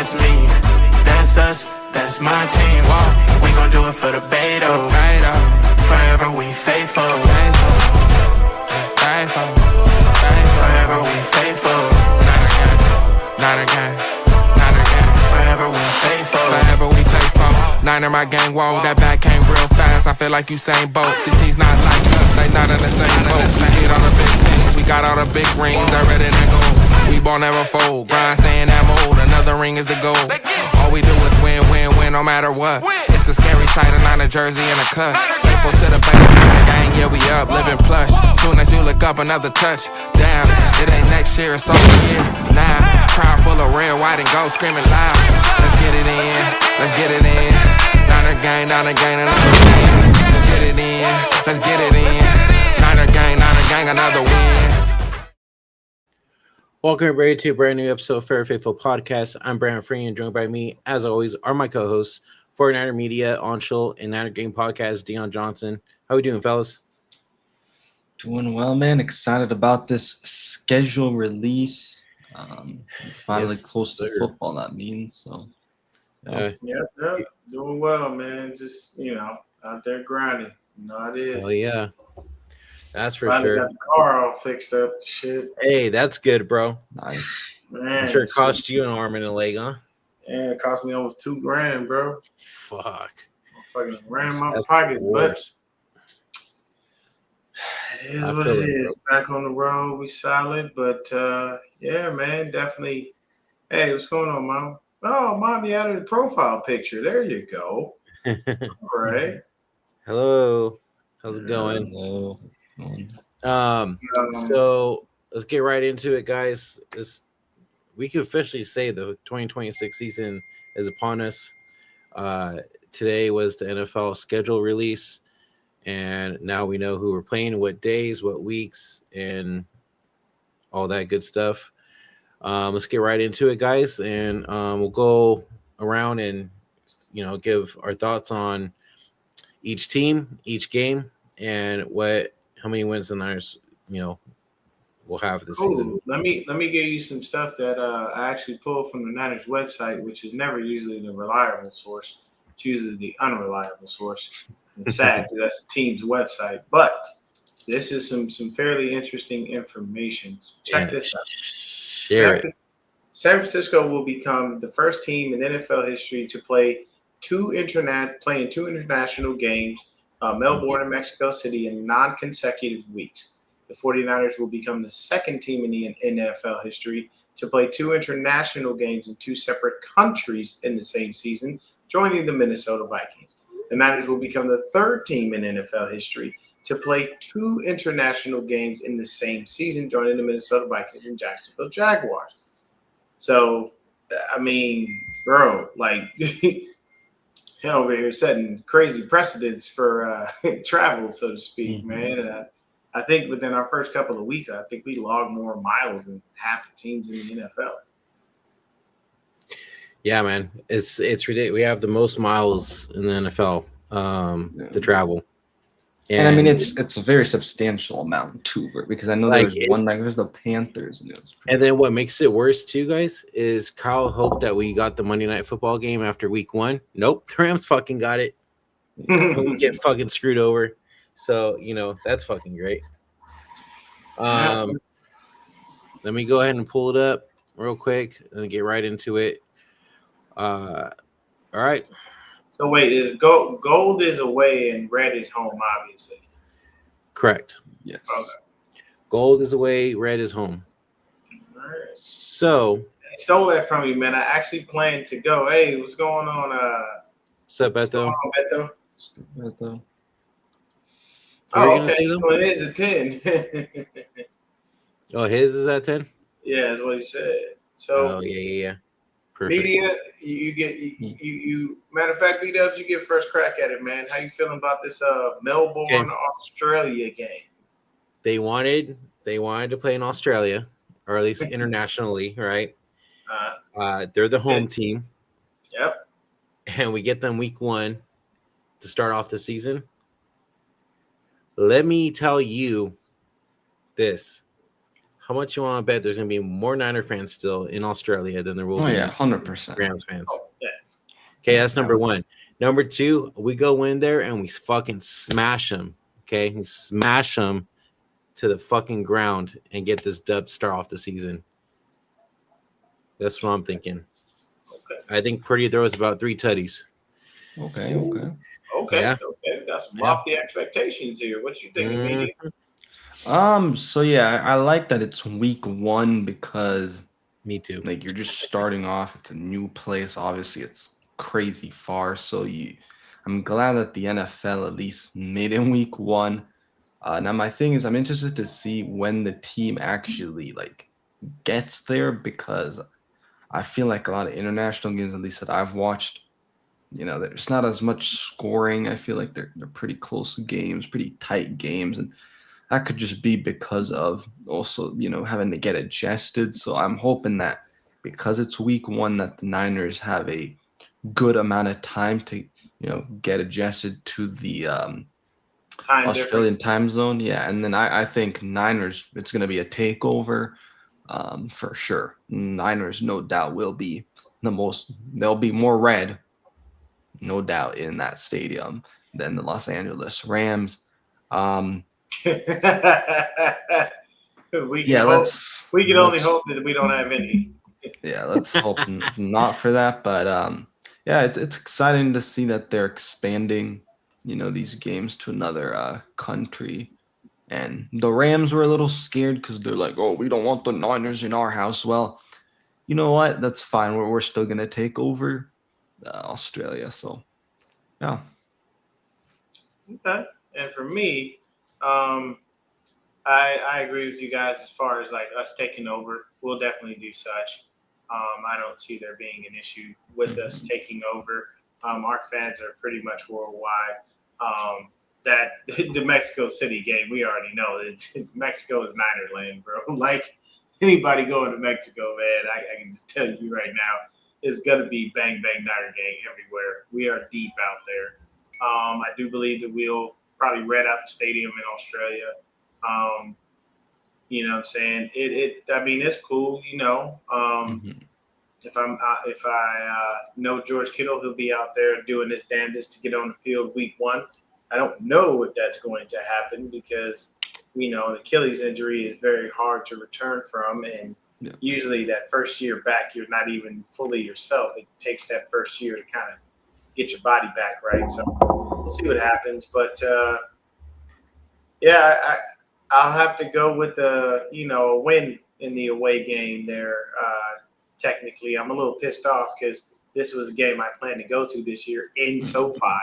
that's me, that's us, that's my team. Whoa, we gon' do it for the Beto. Forever we faithful. Forever we faithful. Not again. Forever we faithful. Forever we faithful. Niner my gang, whoa, that back came real fast. I feel like Usain Bolt. These teams not like us, they not in the same boat. We hit all the big things, we got all the big rings. I read it and go. We ball never fold, grind stay in that mold. Another ring is the goal. All we do is win, win, win, no matter what. It's a scary sight, a Niner jersey and a cut. Faithful to the gang, yeah we up, living plush. Soon as you look up, another touch. Damn, it ain't next year, it's all year. Now, crowd full of red, white, and gold, screaming loud. Let's get it in, let's get it in. Niner gang, another gang. Let's get it in, let's get it in. Niner gang, another win. Welcome everybody to a brand new episode of Fair Faithful Podcast. I'm Brandon Free, and joined by me, as always, are my co-hosts, 49er Media, Onshul, and Niner Game Podcast, Deon Johnson. How we doing, fellas? Doing well, man. Excited about this schedule release. Finally close to football, that means. So, yeah, doing well, man. Just, out there grinding. You know how it is. Oh, yeah. That's for Finally sure. Got the car all fixed up. Shit. Hey, that's good, bro. Nice. Man, I'm sure it cost you an arm and a leg, huh? Yeah, it cost me almost $2,000, bro. Fuck. I fucking ran my That's pockets, but worse. it is what it is. Back on the road, we solid, but yeah, man, definitely. Hey, what's going on, Mom? Oh, Mom, you added a profile picture. There you go. All right. Hello. How's it going? Hello. So let's get right into it, guys. We can officially say the 2026 season is upon us. Today was the NFL schedule release, and now we know who we're playing, what days, what weeks, and all that good stuff. Let's get right into it, guys, and we'll go around and give our thoughts on each team, each game, and how many wins the Niners will have this season. Let me give you some stuff that I actually pulled from the Niners website, which is never usually the reliable source. It's usually the unreliable source. It's sad because that's the team's website, but this is some fairly interesting information. Check this out. San Francisco will become the first team in NFL history to play two international games, Melbourne and Mexico City, in non-consecutive weeks. The 49ers will become the second team in the NFL history to play two international games in two separate countries in the same season, joining the Minnesota Vikings. The Niners will become the third team in NFL history to play two international games in the same season, joining the Minnesota Vikings and Jacksonville Jaguars. So, I mean, bro, like, hell, over here setting crazy precedents for travel, so to speak, man. And I think within our first couple of weeks, I think we logged more miles than half the teams in the NFL. Yeah, man, it's ridiculous. We have the most miles in the NFL to travel, and I mean it's a very substantial amount too, because I know there's the Panthers, and then what makes it worse too, guys, is Kyle hoped that we got the Monday Night Football game after week 1. Nope, the Rams fucking got it. We get fucking screwed over. So, that's fucking great. Let me go ahead and pull it up real quick and get right into it. All right. So wait, is gold is away and red is home, obviously. Correct. Yes. Okay. Gold is away, red is home. All right. So I stole that from you, man. I actually planned to go. Hey, what's going on? What's up, Beto? Beto? Oh, okay. So it is a 10. Oh, his is at 10? Yeah, that's what he said. So yeah. Perfect. Media, you get you. Matter of fact, B-Dubs, you get first crack at it, man. How you feeling about this Melbourne, Australia game? They wanted to play in Australia, or at least internationally, right? They're the home team. Yep. And we get them week 1 to start off the season. Let me tell you this. how much you want to bet there's going to be more Niner fans still in Australia than there will Oh be yeah, 100%. Rams fans? Oh, yeah. Okay, that's number one. Number two, we go in there and we fucking smash them. Okay, we smash them to the fucking ground and get this dub start off the season. That's what I'm thinking. Okay. I think Purdy throws about 3 tutties. Okay. Okay. Yeah. Okay. Got some lofty expectations here. What you thinking, Media? So yeah, I like that it's week 1 because Me too. like you're just starting off. It's a new place. Obviously, it's crazy far. So I'm glad that the NFL at least made it in week 1. Now my thing is, I'm interested to see when the team actually like gets there because I feel like a lot of international games, at least that I've watched, there's not as much scoring. I feel like they're pretty close games, pretty tight games, and that could just be because of also, having to get adjusted. So I'm hoping that because it's week 1 that the Niners have a good amount of time to, get adjusted to the Australian time zone. Yeah. And then I think Niners, it's going to be a takeover for sure. Niners, no doubt, will be there'll be more red, no doubt, in that stadium than the Los Angeles Rams. we Yeah, can only hope that we don't have any. Yeah, let's hope not for that. But yeah, it's exciting to see that they're expanding, these games to another country. And the Rams were a little scared because they're like, oh, we don't want the Niners in our house. Well, you know what? That's fine. We're still gonna take over Australia. So yeah. Okay. And for me, I agree with you guys as far as like us taking over. We'll definitely do such. I don't see there being an issue with us taking over. Our fans are pretty much worldwide. That the Mexico City game, we already know that Mexico is Niner land, bro. Like anybody going to Mexico, man, I can just tell you right now, it's gonna be bang bang Niner gang everywhere. We are deep out there. I do believe that we'll probably red out the stadium in Australia. You know what I'm saying? I mean, it's cool, If I know George Kittle, he'll be out there doing his damnedest to get on the field week 1. I don't know if that's going to happen because an Achilles injury is very hard to return from, and usually that first year back, you're not even fully yourself. It takes that first year to kind of get your body back right. So we'll see what happens, but I'll have to go with a win in the away game there. Technically, I'm a little pissed off because this was a game I planned to go to this year in SoFi.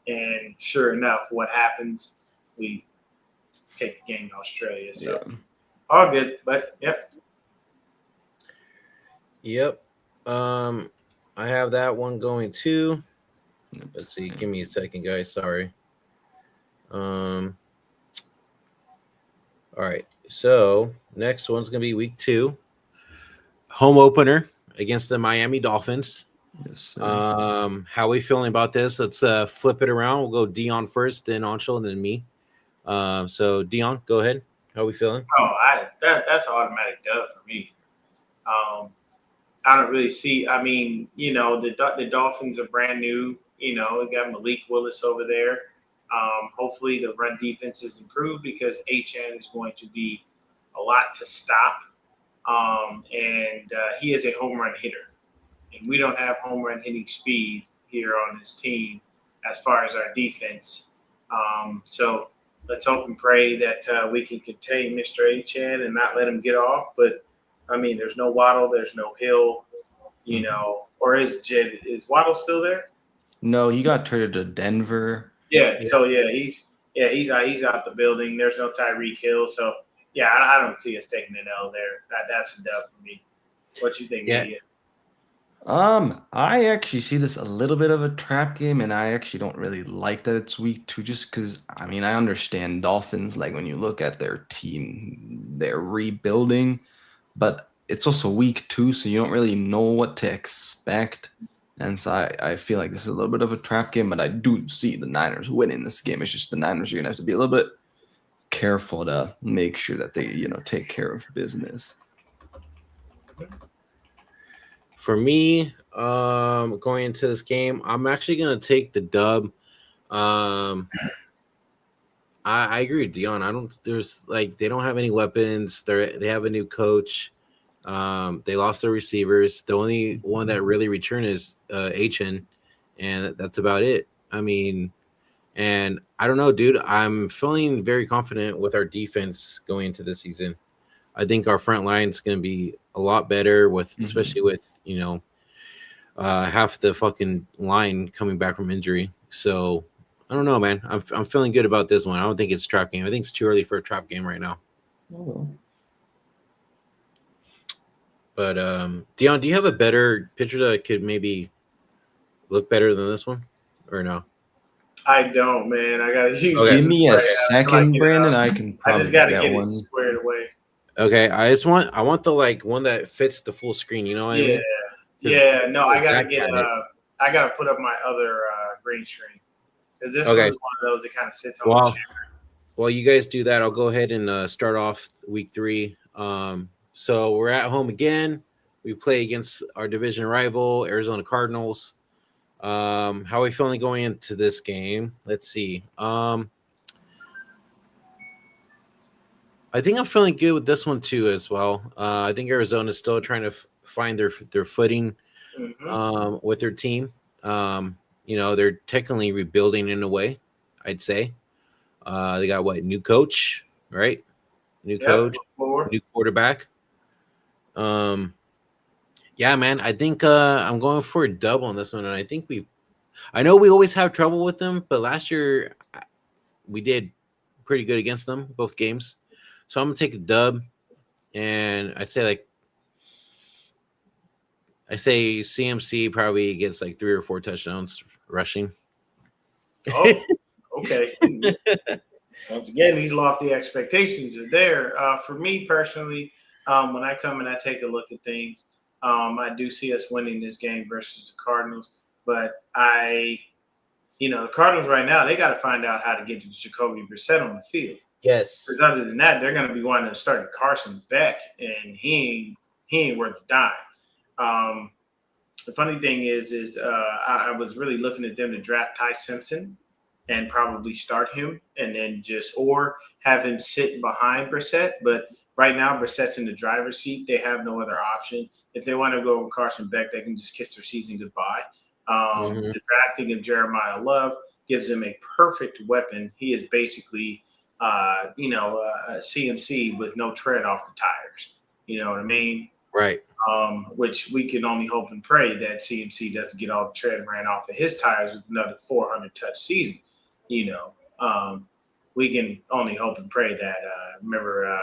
And sure enough, what happens? We take the game to Australia. So all good, but yep. Yep. I have that one going too. Let's see. Give me a second, guys. Sorry. All right. So next one's gonna be week 2. Home opener against the Miami Dolphins. Yes, sir. How are we feeling about this? Let's flip it around. We'll go Deon first, then Anshul, and then me. So Deon, go ahead. How are we feeling? Oh, that's an automatic dub for me. I don't really see. I mean, the Dolphins are brand new. We got Malik Willis over there. Hopefully, the run defense is improved because HN is going to be a lot to stop. And he is a home run hitter. And we don't have home run hitting speed here on this team as far as our defense. So let's hope and pray that we can contain Mr. Achane and not let him get off. But, I mean, there's no Waddle, there's no Hill, or is Waddle still there? No, he got traded to Denver. Yeah, so he's out the building. There's no Tyreek Hill. So, yeah, I don't see us taking an L there. That's a dub for me. What you think, Media? I actually see this a little bit of a trap game, and I actually don't really like that it's week 2 just because, I mean, I understand Dolphins, like when you look at their team, they're rebuilding, but it's also week 2, so you don't really know what to expect. And so I feel like this is a little bit of a trap game, but I do see the Niners winning this game. It's just the Niners are going to have to be a little bit careful to make sure that they, take care of business. For me, going into this game, I'm actually gonna take the dub. I agree with Deon. I don't. There's like they don't have any weapons. They have a new coach. They lost their receivers. The only one that really returned is HN, and that's about it. I mean, and I don't know, dude. I'm feeling very confident with our defense going into this season. I think our front line is going to be a lot better with, especially with half the fucking line coming back from injury. So I don't know, man. I'm feeling good about this one. I don't think it's a trap game. I think it's too early for a trap game right now. Oh. But Deon, do you have a better picture that could maybe look better than this one, or no? I don't, man. I gotta use. Okay. Give me a second, Brandon. I can I probably just gotta get get one. it squared away. Okay, I want the like one that fits the full screen. You know what I mean? Yeah. No, I gotta Zach get. had it. I gotta put up my other green screen because this Okay. one's one of those that kind of sits on the chair. While you guys do that, I'll go ahead and start off week 3. So we're at home again. We play against our division rival, Arizona Cardinals. How are we feeling going into this game? Let's see. I think I'm feeling good with this one too as well. I think Arizona's still trying to find their footing with their team. They're technically rebuilding in a way, I'd say. They got new coach, right? New coach, new quarterback. Yeah, man. I think I'm going for a dub on this one, and I think I know we always have trouble with them, but last year we did pretty good against them both games. So I'm gonna take a dub, and I say CMC probably gets like 3 or 4 touchdowns rushing. Oh, okay. Once again, these lofty expectations are there. For me personally, when I come and I take a look at things, I do see us winning this game versus the Cardinals. But the Cardinals right now, they got to find out how to get Jacoby Brissett on the field. Yes. Because other than that, they're going to be wanting to start Carson Beck, and he ain't worth a dime. The funny thing is I was really looking at them to draft Ty Simpson and probably start him, and then or have him sit behind Brissett. But right now, Brissett's in the driver's seat. They have no other option. If they want to go with Carson Beck, they can just kiss their season goodbye. The drafting of Jeremiah Love gives him a perfect weapon. He is basically a CMC with no tread off the tires. You know what I mean? Right. Which we can only hope and pray that CMC doesn't get all the tread ran off of his tires with another 400 touch season. We can only hope and pray that. Remember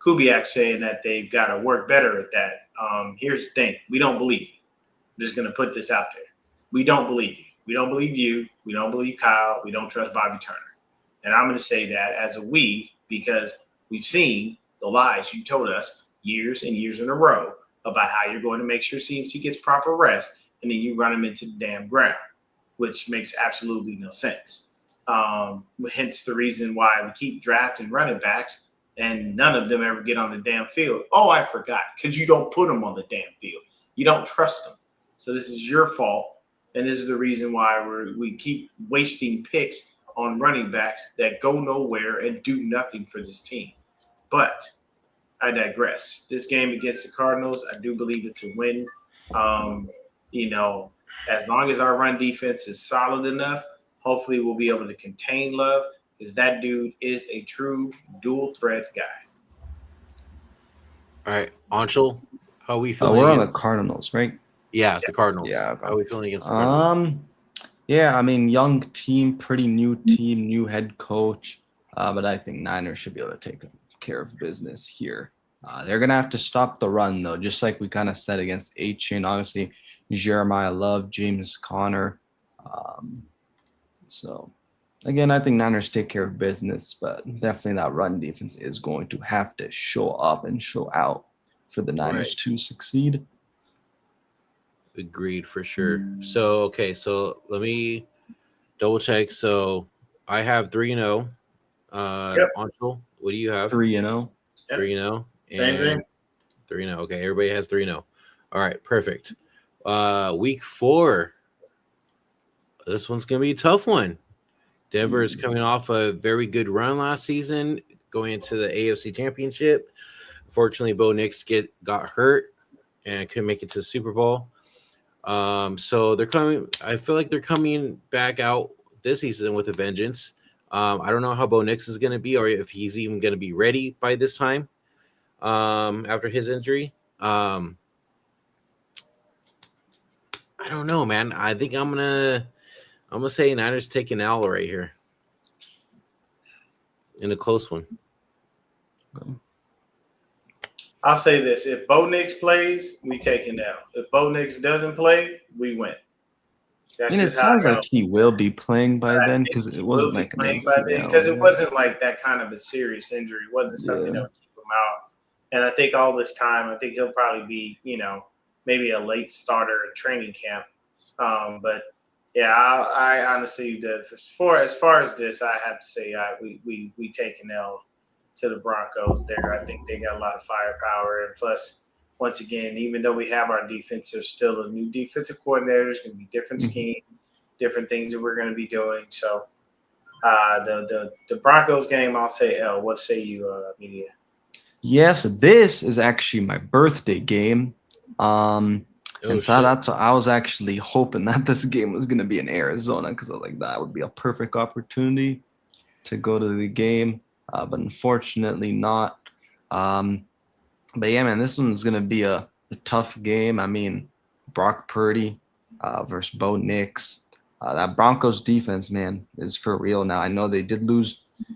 Kubiak saying that they've got to work better at that. Here's the thing: we don't believe you. I'm just going to put this out there. We don't believe you. We don't believe you. We don't believe Kyle. We don't trust Bobby Turner. And I'm going to say that as a we because we've seen the lies you told us years and years in a row about how you're going to make sure CMC gets proper rest, and then you run him into the damn ground, which makes absolutely no sense. Hence the reason why we keep drafting running backs, and none of them ever get on the damn field. Oh, I forgot, because you don't put them on the damn field. You don't trust them. So this is your fault, and this is the reason why we keep wasting picks on running backs that go nowhere and do nothing for this team. But I digress. This game against the Cardinals, I do believe it's a win. As long as our run defense is solid enough, hopefully we'll be able to contain Love because that dude is a true dual threat guy. All right, Anshul, how are we feeling? We're on the Cardinals, right? Yeah, the Cardinals. Yeah. How are we feeling against the Cardinals? Yeah, I mean, young team, pretty new team, new head coach. But I think Niners should be able to take care of business here. They're going to have to stop the run, though, just like we kind of said against H-Chain. Obviously, Jeremiah Love, James Conner. So, again, I think Niners take care of business, but definitely that run defense is going to have to show up and show out for the Niners to succeed. Agreed, for sure. So, so let me double check. So, I have 3-0. Anshul, What do you have? 3-0. 3-0. Same thing. 3-0. Okay, everybody has 3-0. All right, perfect. Week 4. This one's gonna be a tough one. Denver is coming off a very good run last season, going into the AFC Championship. Unfortunately, Bo Nix got hurt and couldn't make it to the Super Bowl. So they're coming. I feel like they're coming back out this season with a vengeance. I don't know how Bo Nix is going to be, or if he's even going to be ready by this time. After his injury, I don't know, man. I think I'm gonna say Niners take an L right here in a close one. I'll say this: if Bo Nix plays, we take it down. If Bo Nix doesn't play, we win. And it sounds like he will be playing by then because it wasn't like an ACL. Because it wasn't like that kind of a serious injury. It wasn't something that would keep him out. And I think all this time, I think he'll probably be, maybe a late starter in training camp. But yeah, I honestly, as far as this, I have to say we take an L to the Broncos there. I think they got a lot of firepower, and plus, once again, even though we have our defense, there's still a new defensive coordinator. There's going to be different scheme, different things that we're going to be doing. So the Broncos game, I'll say L. What say you, Media? Yes, this is actually my birthday game. I was actually hoping that this game was going to be in Arizona because I was like, that would be a perfect opportunity to go to the game. But unfortunately not. But yeah, man, this one's going to be a tough game. I mean, Brock Purdy versus Bo Nix. That Broncos defense, man, is for real now. I know they did lose a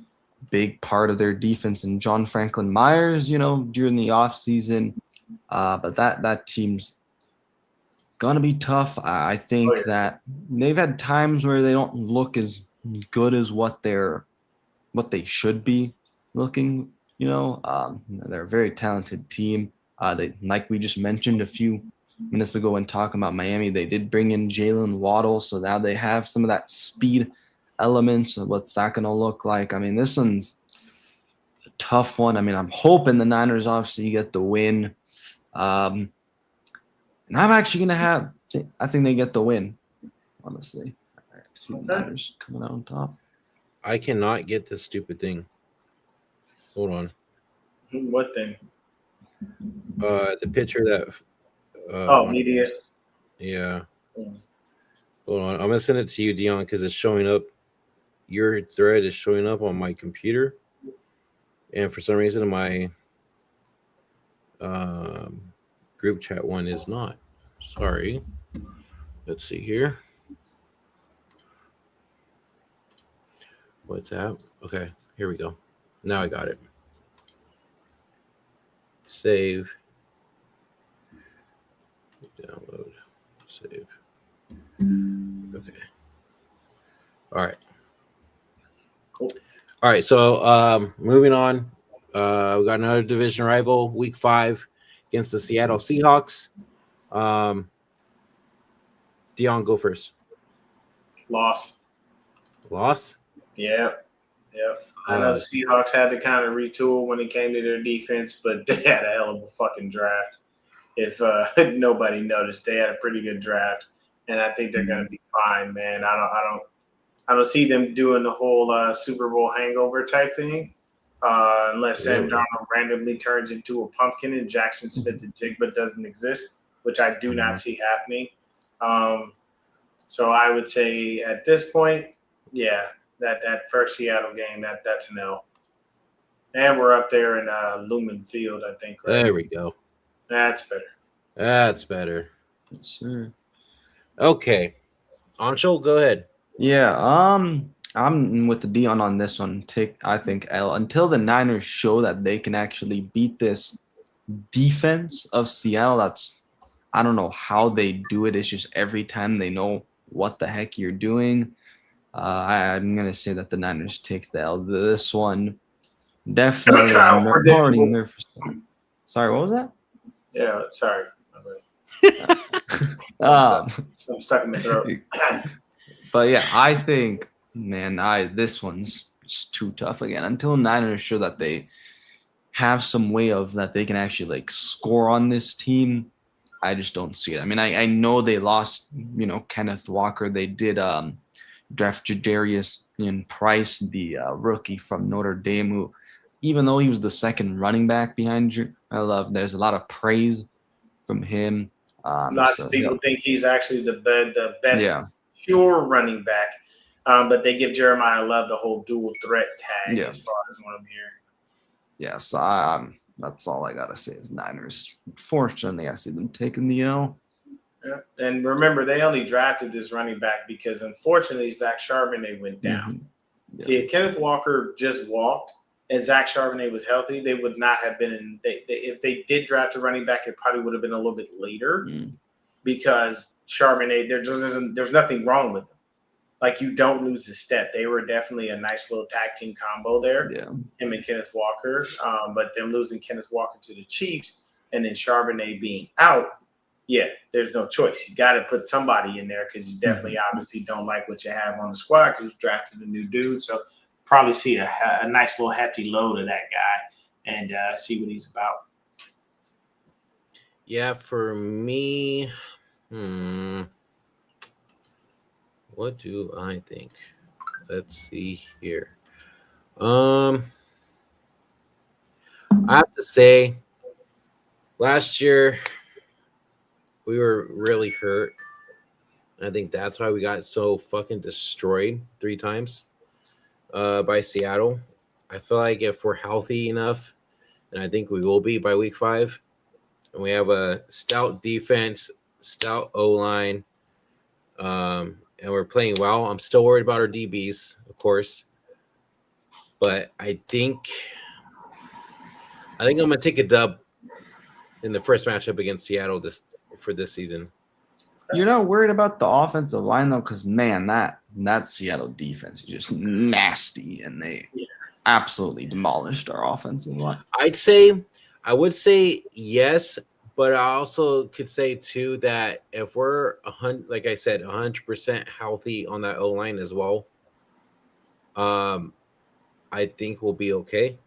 big part of their defense in John Franklin Myers, during the offseason. But that team's going to be tough. I think that they've had times where they don't look as good as what they should be looking. They're a very talented team. They, like we just mentioned a few minutes ago when talking about Miami, they did bring in Jalen Waddle, so now they have some of that speed elements. What's that going to look like? I mean, this one's a tough one. I mean, I'm hoping the Niners obviously get the win. And I'm actually going to I think they get the win, honestly. I see the Niners coming out on top. I cannot get this stupid thing. Hold on. What thing? The picture that. Media. Yeah. Hold on. I'm gonna send it to you, Deon, because it's showing up. Your thread is showing up on my computer, and for some reason, my group chat one is not. Sorry. Let's see here. WhatsApp. Okay, here we go. Now I got it. Save. Download. Save. Okay. All right. Cool. All right. So moving on. We got another division rival, week 5 against the Seattle Seahawks. Deon, go first. Loss. Yep. I know the Seahawks had to kind of retool when it came to their defense, but they had a hell of a fucking draft. If nobody noticed, they had a pretty good draft, and I think they're going to be fine, man. I don't see them doing the whole Super Bowl hangover type thing, unless Sam Darnold randomly turns into a pumpkin and Jackson Smith-Njigba doesn't exist, which I do not see happening. So I would say at this point, yeah. That first Seattle game, that's an L. And we're up there in Lumen Field, I think. Right? There we go. That's better. Yes, sir. Okay. Anshul, go ahead. Yeah, I'm with the Deon on this one. I think L until the Niners show that they can actually beat this defense of Seattle. I don't know how they do it. It's just every time they know what the heck you're doing. I'm going to say that the Niners take the L. This one, definitely. I'm already nervous. Sorry, what was that? Yeah, sorry. I'm stuck in my throat. But yeah, I think, man, this one's it's too tough again. Until Niners show that they have some way of that they can actually like score on this team, I just don't see it. I mean, I know they lost, Kenneth Walker. They did draft Jadarius Price, the rookie from Notre Dame, who, even though he was the second running back behind there's a lot of praise from him. Lots of people think he's actually the best Yeah. pure running back, but they give Jeremiah Love the whole dual threat tag Yeah. as far as what I'm hearing. Yeah, so that's all I gotta say is Niners. Fortunately, I see them taking the L. Yeah. And remember, they only drafted this running back because, unfortunately, Zach Charbonnet went down. Mm-hmm. Yeah. See, if Kenneth Walker just walked and Zach Charbonnet was healthy, they would not have been in. If they did draft a running back, it probably would have been a little bit later because Charbonnet, there's nothing wrong with him. Like, you don't lose the step. They were definitely a nice little tag team combo there, him and Kenneth Walker. But them losing Kenneth Walker to the Chiefs and then Charbonnet being out, yeah, there's no choice. You got to put somebody in there because you definitely obviously don't like what you have on the squad because you drafted a new dude. So probably see a nice little hefty load of that guy and see what he's about. Yeah, for me, what do I think? Let's see here. I have to say, last year we were really hurt. And I think that's why we got so fucking destroyed 3 times by Seattle. I feel like if we're healthy enough, and I think we will be by week 5, and we have a stout defense, stout O-line, and we're playing well. I'm still worried about our DBs, of course. But I think I'm going to take a dub in the first matchup against Seattle for this season. You're not worried about the offensive line, though, because, man, that Seattle defense is just nasty, and they absolutely demolished our offensive line. I would say yes, but I also could say, too, that if we're, like I said, 100% healthy on that O-line as well, I think we'll be okay.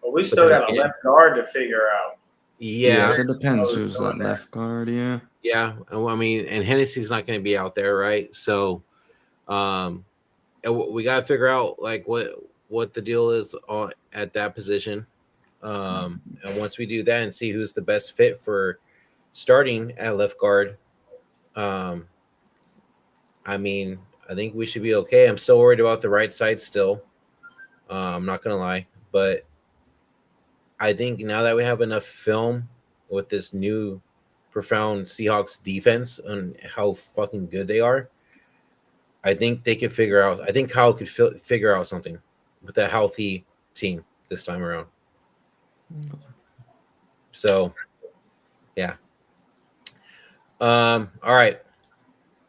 But we still got a left guard to figure out. Yeah. So it depends who's that left guard, yeah. Yeah, I mean, and Hennessy's not going to be out there, right? So, we got to figure out like what the deal is at that position, and once we do that and see who's the best fit for starting at left guard, I mean, I think we should be okay. I'm still worried about the right side still. I'm not going to lie, but I think now that we have enough film with this new profound Seahawks defense and how fucking good they are, I think they could figure out. I think Kyle could figure out something with a healthy team this time around. So, yeah. All right.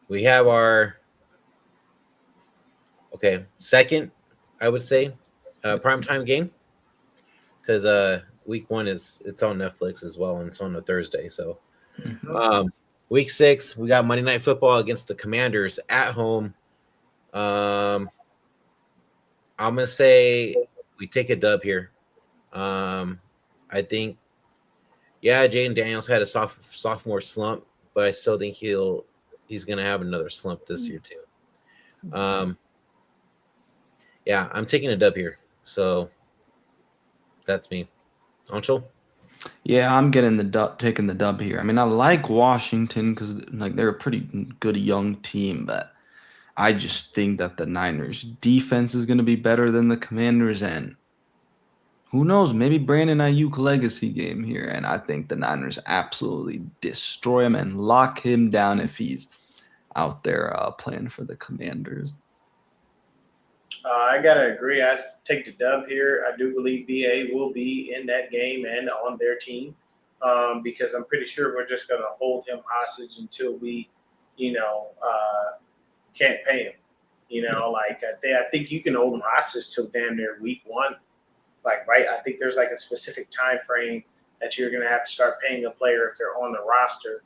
We have our second, I would say, primetime game because week 1 it's on Netflix as well, and it's on a Thursday. So. Week 6, we got Monday Night Football against the Commanders at home. I'm gonna say we take a dub here. I think, Jaden Daniels had a sophomore slump, but I still think he's gonna have another slump this year too. I'm taking a dub here. So that's me. Anshul? Yeah, I'm taking the dub here. I mean, I like Washington because like they're a pretty good young team, but I just think that the Niners defense is going to be better than the Commanders, and who knows, maybe Brandon Ayuk legacy game here, and I think the Niners absolutely destroy him and lock him down if he's out there playing for the Commanders. I gotta agree. I take the dub here. I do believe BA will be in that game and on their team because I'm pretty sure we're just gonna hold him hostage until we, can't pay him. I think you can hold him hostage till damn near week 1. Like, right? I think there's like a specific time frame that you're gonna have to start paying a player if they're on the roster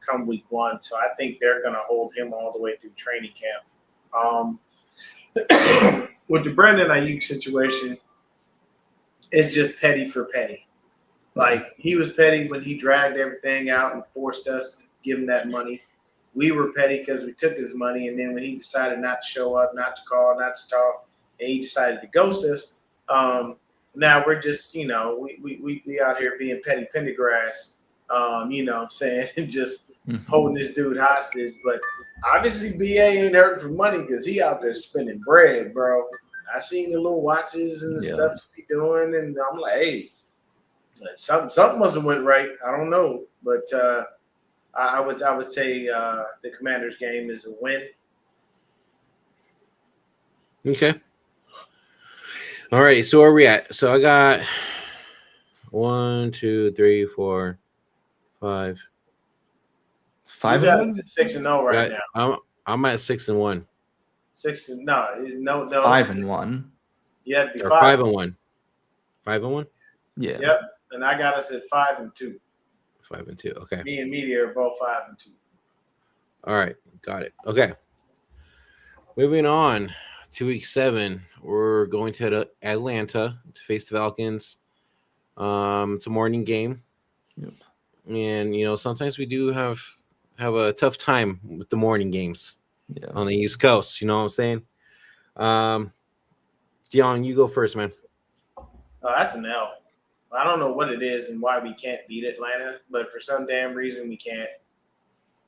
come week 1. So I think they're gonna hold him all the way through training camp. with the Brandon Ayuk situation, it's just petty for petty. Like, he was petty when he dragged everything out and forced us to give him that money. We were petty because we took his money, and then when he decided not to show up, not to call, not to talk, and he decided to ghost us, now we're just, we out here being petty Pendergrass, you know what I'm saying, just holding this dude hostage. But obviously BA ain't hurting for money because he out there spending bread, bro. I seen the little watches and the stuff he be doing, and I'm like, hey, something must have went right. I don't know, but I would say the Commanders game is a win. Okay. All right. So where are we at? So I got 1, 2, 3, 4, 5. 5 You got and 1? 6-0 right now. I'm at 6-1. No. 5 and 1. You have to be Or 5 and 1. 5 and 1. Yeah. Yep. And I got us at 5 and 2. 5 and 2. Okay. Me and Media are both 5 and 2. All right. Got it. Okay. Moving on to week 7, we're going to Atlanta to face the Falcons. It's a morning game. Yep. And sometimes we do have a tough time with the morning games on the East Coast. You know what I'm saying? Deon, you go first, man. That's an L. I don't know what it is and why we can't beat Atlanta, but for some damn reason we can't.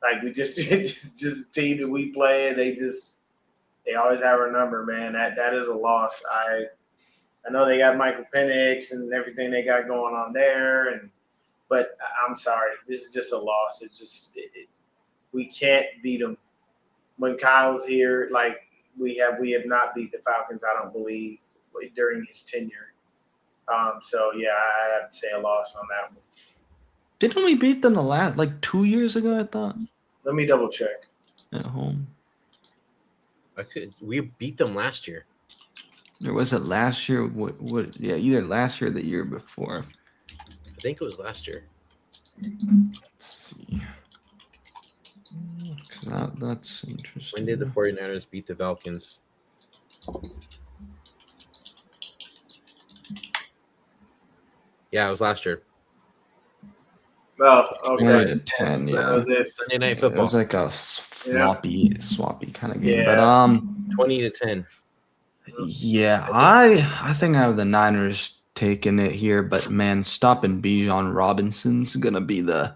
Like, we just a team that we play, and they always have our number, man. That is a loss. I know they got Michael Penix and everything they got going on there, but I'm sorry, this is just a loss. We can't beat them. When Kyle's here, like, we have not beat the Falcons, I don't believe, during his tenure. So yeah, I have to say a loss on that one. Didn't we beat them the last 2 years ago? I thought. Let me double check. At home. We beat them last year. Or was it last year? What? Yeah, either last year or the year before. I think it was last year. Let's see. That's interesting. When did the 49ers beat the Falcons? Yeah, it was last year. Oh, okay. 10, yeah. That was it. Sunday Night Football. It was like a sloppy kind of game. Yeah. But 20-10. yeah, I think I have the Niners taking it here, but man, stopping Bijan Robinson's gonna be the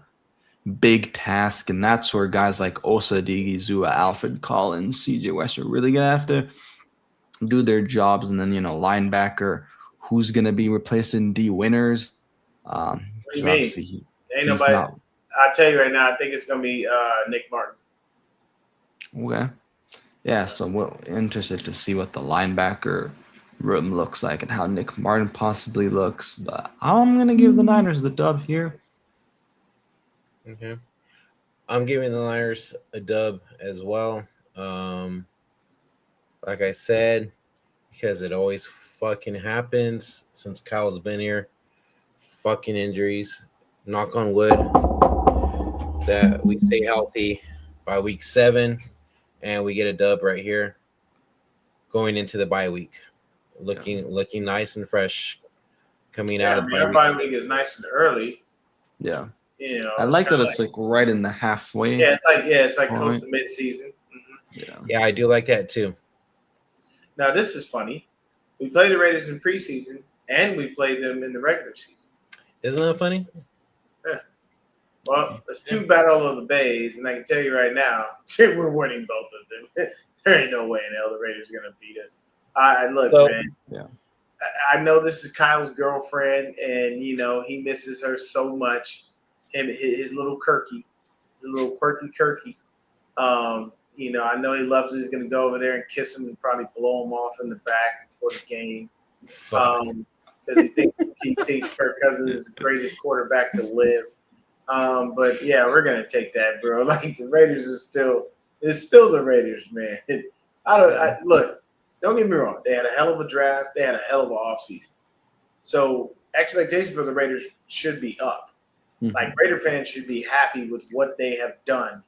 big task, and that's where guys like Osa Digizua, Alfred Collins, CJ West are really gonna have to do their jobs. And then linebacker, who's gonna be replacing D Winners? What do you mean? Ain't he's nobody. not- I'll tell you right now, I think it's gonna be Nick Martin. Okay. Yeah, so we're interested to see what the linebacker room looks like and how Nick Martin possibly looks. But I'm going to give the Niners the dub here. Okay. I'm giving the Niners a dub as well. Like I said, because it always fucking happens since Kyle's been here. Fucking injuries. Knock on wood that we stay healthy by week 7 and we get a dub right here going into the bye week. Looking nice and fresh coming out of the bye week is nice and early. Yeah. I like that it's right in the halfway. Yeah, it's like close to mid-season. Mm-hmm. Yeah, I do like that too. Now this is funny. We play the Raiders in preseason and we play them in the regular season. Isn't that funny? Yeah. Well, it's 2 Battle of the Bays, and I can tell you right now, we're winning both of them. There ain't no way in hell the Raiders are gonna beat us. Man. Yeah. I know this is Kyle's girlfriend, and he misses her so much. His little quirky Kirky. I know he loves him. He's gonna go over there and kiss him and probably blow him off in the back before the game. Because he thinks Kirk Cousins is the greatest quarterback to live. But yeah, we're gonna take that, bro. Like, the Raiders it's still the Raiders, man. Look, don't get me wrong. They had a hell of a draft. They had a hell of an offseason. So expectations for the Raiders should be up. Mm-hmm. Like, Raider fans should be happy with what they have done.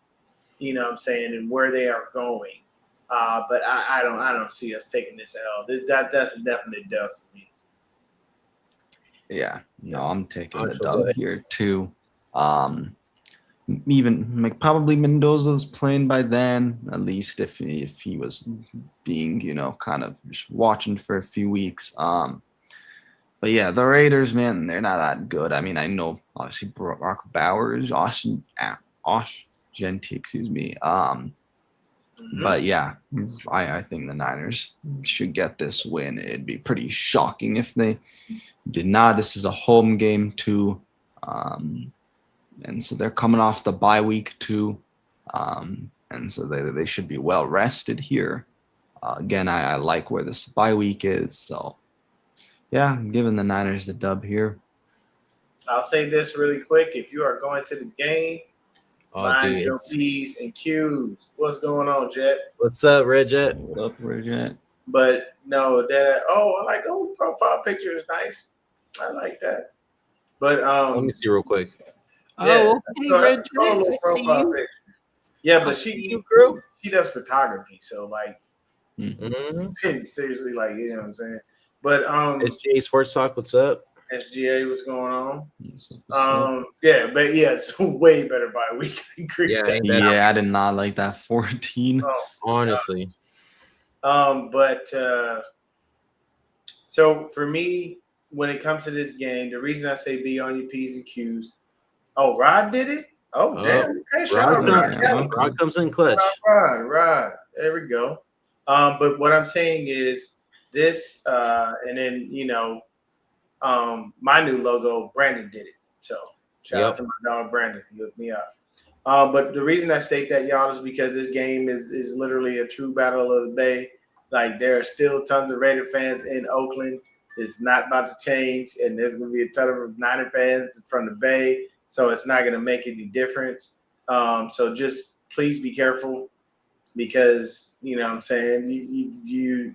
You know what I'm saying, and where they are going. But I don't see us taking this L. That's a definite dub for me. Yeah, no, I'm taking the Actual dub good. here too. Even like probably Mendoza's playing by then, at least if he was being, kind of just watching for a few weeks. But yeah, the Raiders, man, they're not that good. I mean, I know obviously Brock Bowers, Osh Genti, excuse me. But yeah, I think the Niners should get this win. It'd be pretty shocking if they did not. This is a home game too. And so they're coming off the bye week too. And so they should be well rested here. Again, I like where this bye week is. So yeah, I'm giving the Niners the dub here. I'll say this really quick: if you are going to the game, mind your P's and Q's. What's going on, Jet? What's up, Red Jet? What up, Jet? But no, I like profile picture is nice. I like that. But Let me see real quick. Yeah, Oh, okay, Red Jet. I see you. picture. Yeah, but you, girl. She does photography, so like Mm-hmm. seriously, like you know what I'm saying. But SGA Sports Talk, what's up? SGA, what's going on? Yeah, but yeah, it's way better by week. Yeah, I did not like that 14. Oh, honestly. But so for me, when it comes to this game, the reason I say be on your P's and Q's. Oh, Rod did it. Oh, damn. Okay, shout out Rod comes in clutch. Rod. There we go. But what I'm saying is this, and then my new logo, Brandon did it. So shout out to my dog Brandon. He hooked me up. But the reason I state that, y'all, is because this game is literally a true battle of the Bay. Like there are still tons of Raider fans in Oakland. It's not about to change, and there's going to be a ton of Niner fans from the Bay. So it's not going to make any difference. So just please be careful because, you know what I'm saying, you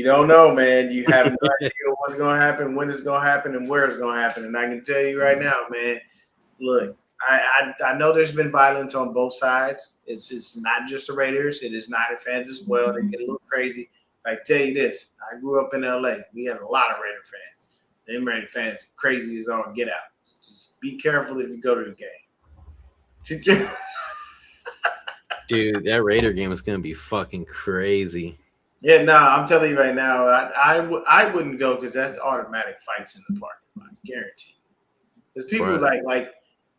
don't know, man. You have no idea what's going to happen, when it's going to happen, and where it's going to happen. And I can tell you right now, man, look, I know there's been violence on both sides. It's not just the Raiders. It is Niner fans as well. They get a little crazy. I tell you this, I grew up in L.A. We had a lot of Raider fans. Them Raider fans crazy as all get out. Just be careful if you go to the game. Dude, that Raider game is going to be fucking crazy. Yeah, I'm telling you right now, I wouldn't go because that's automatic fights in the parking lot, guaranteed. Because people like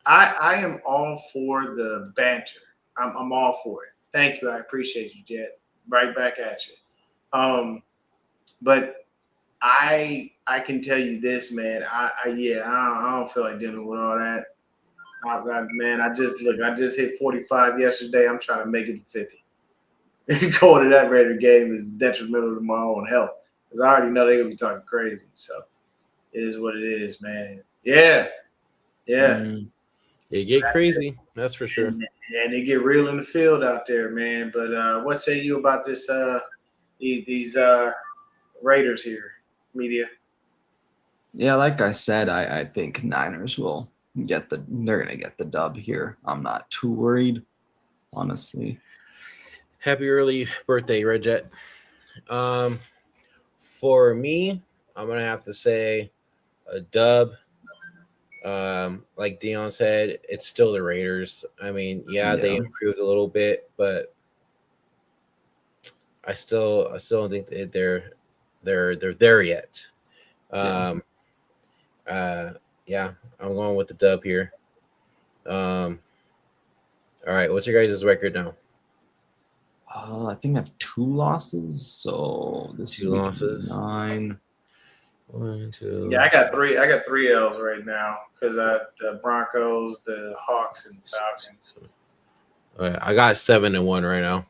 I am all for the banter. I'm all for it. Thank you, I appreciate you, Jet. Right back at you. But I can tell you this, man. I don't feel like dealing with all that. I just hit 45 yesterday. I'm trying to make it to 50. Going to that Raider game is detrimental to my own health because I already know they're gonna be talking crazy. So it is what it is, man. Yeah. It get crazy, that's for sure. And they get real in the field out there, man. But what say you about this? These Raiders here, media. Yeah, like I said, I think Niners will they're gonna get the dub here. I'm not too worried, honestly. Happy early birthday, Red Jet. For me, I'm gonna have to say a dub. Like Deon said, it's still the Raiders. I mean, they improved a little bit, but I still don't think that they're there yet. I'm going with the dub here. All right, what's your guys' record now? I think I have 2 losses. So this 2 losses. 9. 1, 2. Yeah, I got 3. I got 3 L's right now because the Broncos, the Hawks, and Falcons. All right, I got 7-1 right now.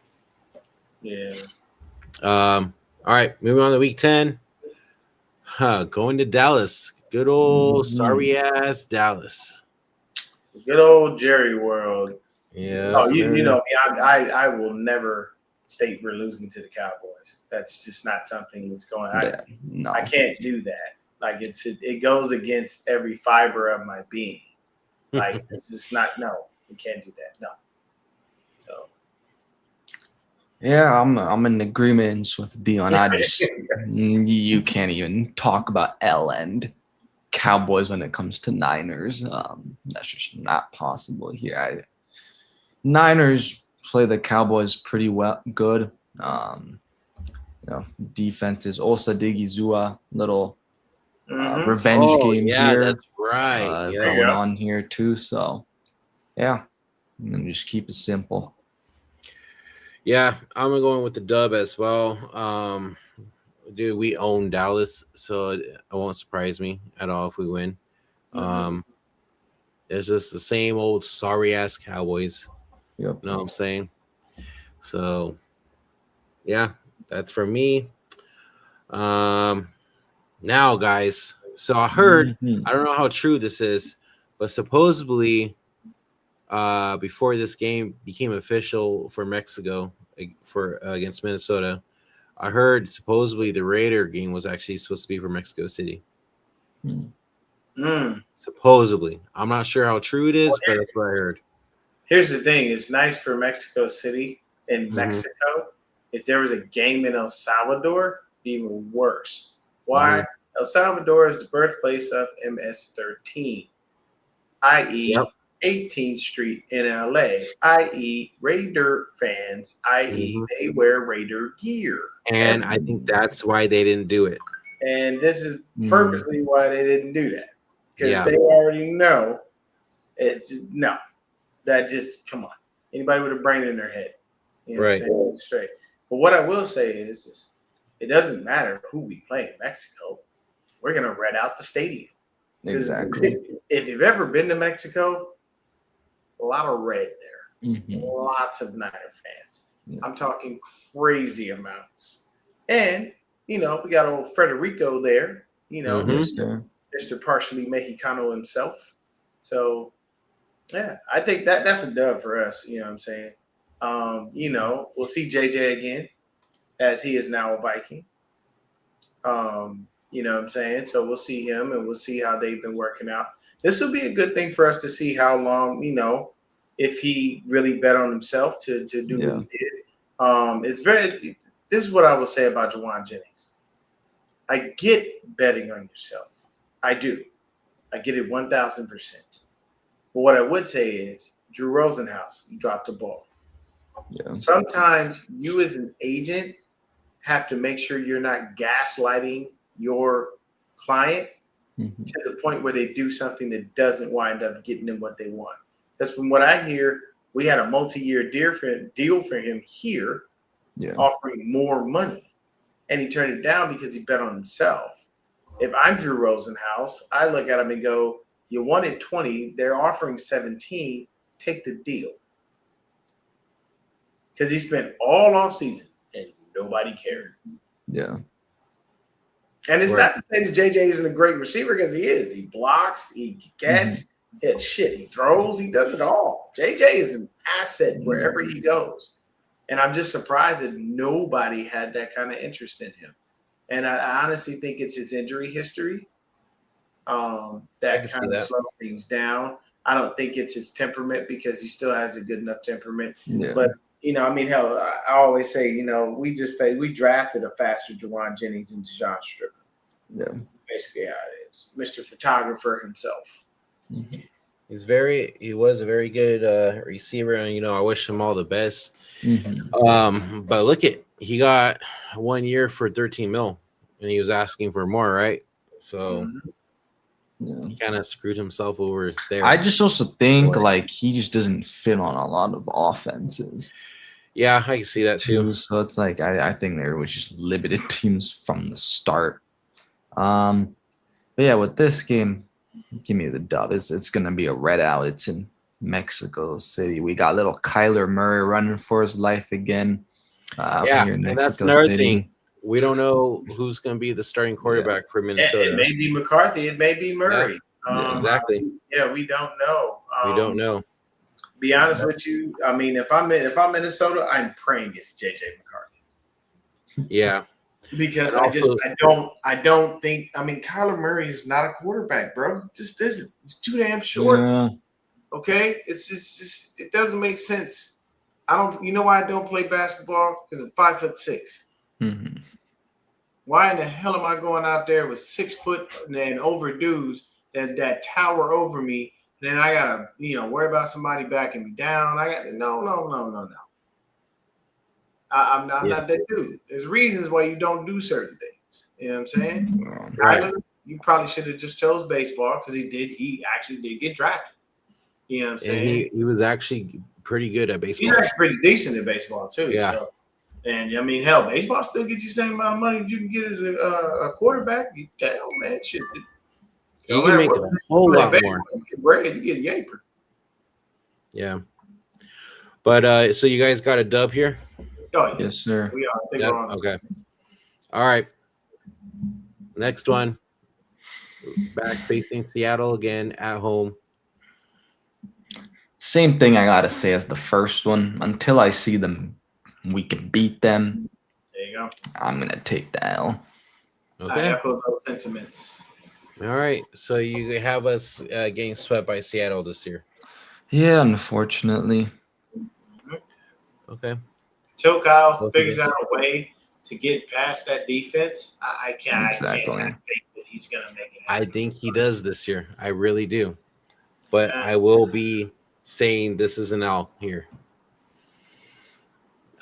Yeah. All right, moving on to week 10. Going to Dallas. Good old sorry ass Dallas. Good old Jerry World. Yeah. Oh, you know me. I will never state we're losing to the Cowboys. That's just not something that's going on. No. I can't do that. Like it goes against every fiber of my being. Like it's just not. No, you can't do that. No. So Yeah, I'm in agreement with Deon. I just you can't even talk about L and Cowboys when it comes to Niners. That's just not possible here. Niners play the Cowboys pretty good. Defense is Osa Digizua, little revenge Oh game yeah, here that's right. There Yeah. you going go. on here too. So yeah, and just keep it simple. Yeah, I'm going with the dub as well. Dude, we own Dallas, so it won't surprise me at all if we win. Um, it's just the same old sorry ass Cowboys. Yep. You know what I'm saying? So, yeah, that's for me. Um, now, guys. So I heard. Mhm. I don't know how true this is, but supposedly, before this game became official for Mexico for against Minnesota, I heard supposedly the Raider game was actually supposed to be for Mexico City. Supposedly, I'm not sure how true it is, but that's what I heard. Here's the thing: it's nice for Mexico City and Mexico. If there was a game in El Salvador, even worse. Why? El Salvador is the birthplace of MS-13, i.e., Yep. 18th Street in LA, i.e., Raider fans, i.e., they wear Raider gear. And I think that's why they didn't do it. And this is purposely why they didn't do that. Because Yeah. they already know it's no. That just come on. Anybody with a brain in their head. You know Right. what I'm saying? Straight. But what I will say is it doesn't matter who we play in Mexico. We're gonna rent out the stadium. Exactly. If you've ever been to Mexico, a lot of red there. Lots of Niner fans. Yeah. I'm talking crazy amounts. And, we got old Federico there, Yes, sir. Mr. Partially Mexicano himself. So, yeah, I think that's a dub for us. You know what I'm saying? We'll see JJ again as he is now a Viking. You know what I'm saying? So we'll see him and we'll see how they've been working out. This will be a good thing for us to see how long, if he really bet on himself to do what he did. This is what I will say about Juwan Jennings. I get betting on yourself. I do. I get it 1,000%. But what I would say is, Drew Rosenhaus, you dropped the ball. Yeah. Sometimes you as an agent have to make sure you're not gaslighting your client to the point where they do something that doesn't wind up getting them what they want. Because from what I hear, we had a multi-year deal for him here, offering more money. And he turned it down because he bet on himself. If I'm Drew Rosenhaus, I look at him and go, you wanted 20, they're offering 17, take the deal. Because he spent all off season and nobody cared. Yeah. And it's not to say that JJ isn't a great receiver, because he is. He blocks, he catches, he throws, he does it all. JJ is an asset wherever he goes. And I'm just surprised that nobody had that kind of interest in him. And I honestly think it's his injury history that kind of slowed things down. I don't think it's his temperament, because he still has a good enough temperament. Yeah. But, hell, I always say, we drafted a faster Juwan Jennings and Deshaun Strickland. Yeah. Basically how it is. Mr. Photographer himself. He was a very good receiver, and I wish him all the best. But look he got 1 year for 13 mil, and he was asking for more, right? So he kind of screwed himself over there. I just also think he just doesn't fit on a lot of offenses. Yeah, I can see that too. So it's I think there was just limited teams from the start. But yeah, with this game, give me the dub. It's gonna be a red out. It's in Mexico City. We got little Kyler Murray running for his life again. Here in and that's another thing. We don't know who's going to be the starting quarterback for Minnesota. It may be McCarthy. It may be Murray. Exactly. We don't know. We don't know. Be honest with you. I mean, if I'm Minnesota, I'm praying it's JJ McCarthy. Yeah. Because I don't think. I mean, Kyler Murray is not a quarterback, bro. Just isn't. He's too damn short. Yeah. Okay, it's just it doesn't make sense. I don't. You know why I don't play basketball? Because I'm 5'6". Mm-hmm. Why in the hell am I going out there with 6 foot and over dudes that tower over me? And then I gotta worry about somebody backing me down. I got no. I'm not that dude. There's reasons why you don't do certain things. You know what I'm saying? Right. Tyler, you probably should have just chose baseball because he actually did get drafted. You know what I'm saying? And he was actually pretty good at baseball. He's actually pretty decent at baseball too. Yeah. So, and I mean, hell, baseball still gets you the same amount of money that you can get as a quarterback. Damn, man, shit. You can make a whole lot more. You get bread, you get yaper. Yeah. But so you guys got a dub here? Oh, yeah. Yes, sir. We are. I think Yep. we're on. Okay. All right. Next one. Back facing Seattle again at home. Same thing I gotta say as the first one. Until I see them, we can beat them. There you go. I'm gonna take the L. I Okay. echo those sentiments. All right. So you have us getting swept by Seattle this year. Yeah, unfortunately. Okay. Till Kyle Okay. figures out a way to get past that defense, I can't Exactly. think that he's going to make it I happen. think he does this year. I really do. But Yeah. I will be saying this is an L here.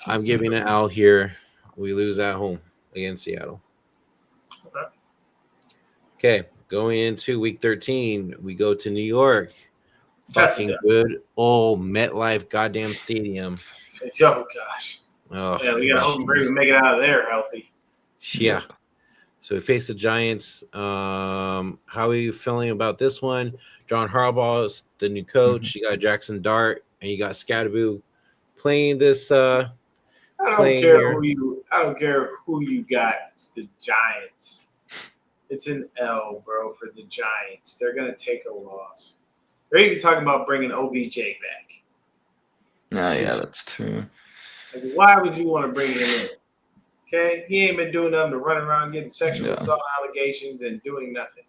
I'm giving an L here. We lose at home against Seattle. Okay. Going into week 13, we go to New York. That's Fucking it. good old MetLife goddamn stadium. Oh, gosh. Oh, Yeah, we got to hope Brady make it out of there healthy. yeah. So we face the Giants. How are you feeling about this one? John Harbaugh is the new coach. You got Jackson Dart and you got Scadaboo playing this. I don't Playing care here. I don't care who you got. It's the Giants. It's an L, bro, for the Giants. They're gonna take a loss. They're even talking about bringing OBJ back. Oh, yeah, that's true. Like, why would you want to bring him in? Okay, he ain't been doing nothing to run around getting sexual assault allegations and doing nothing.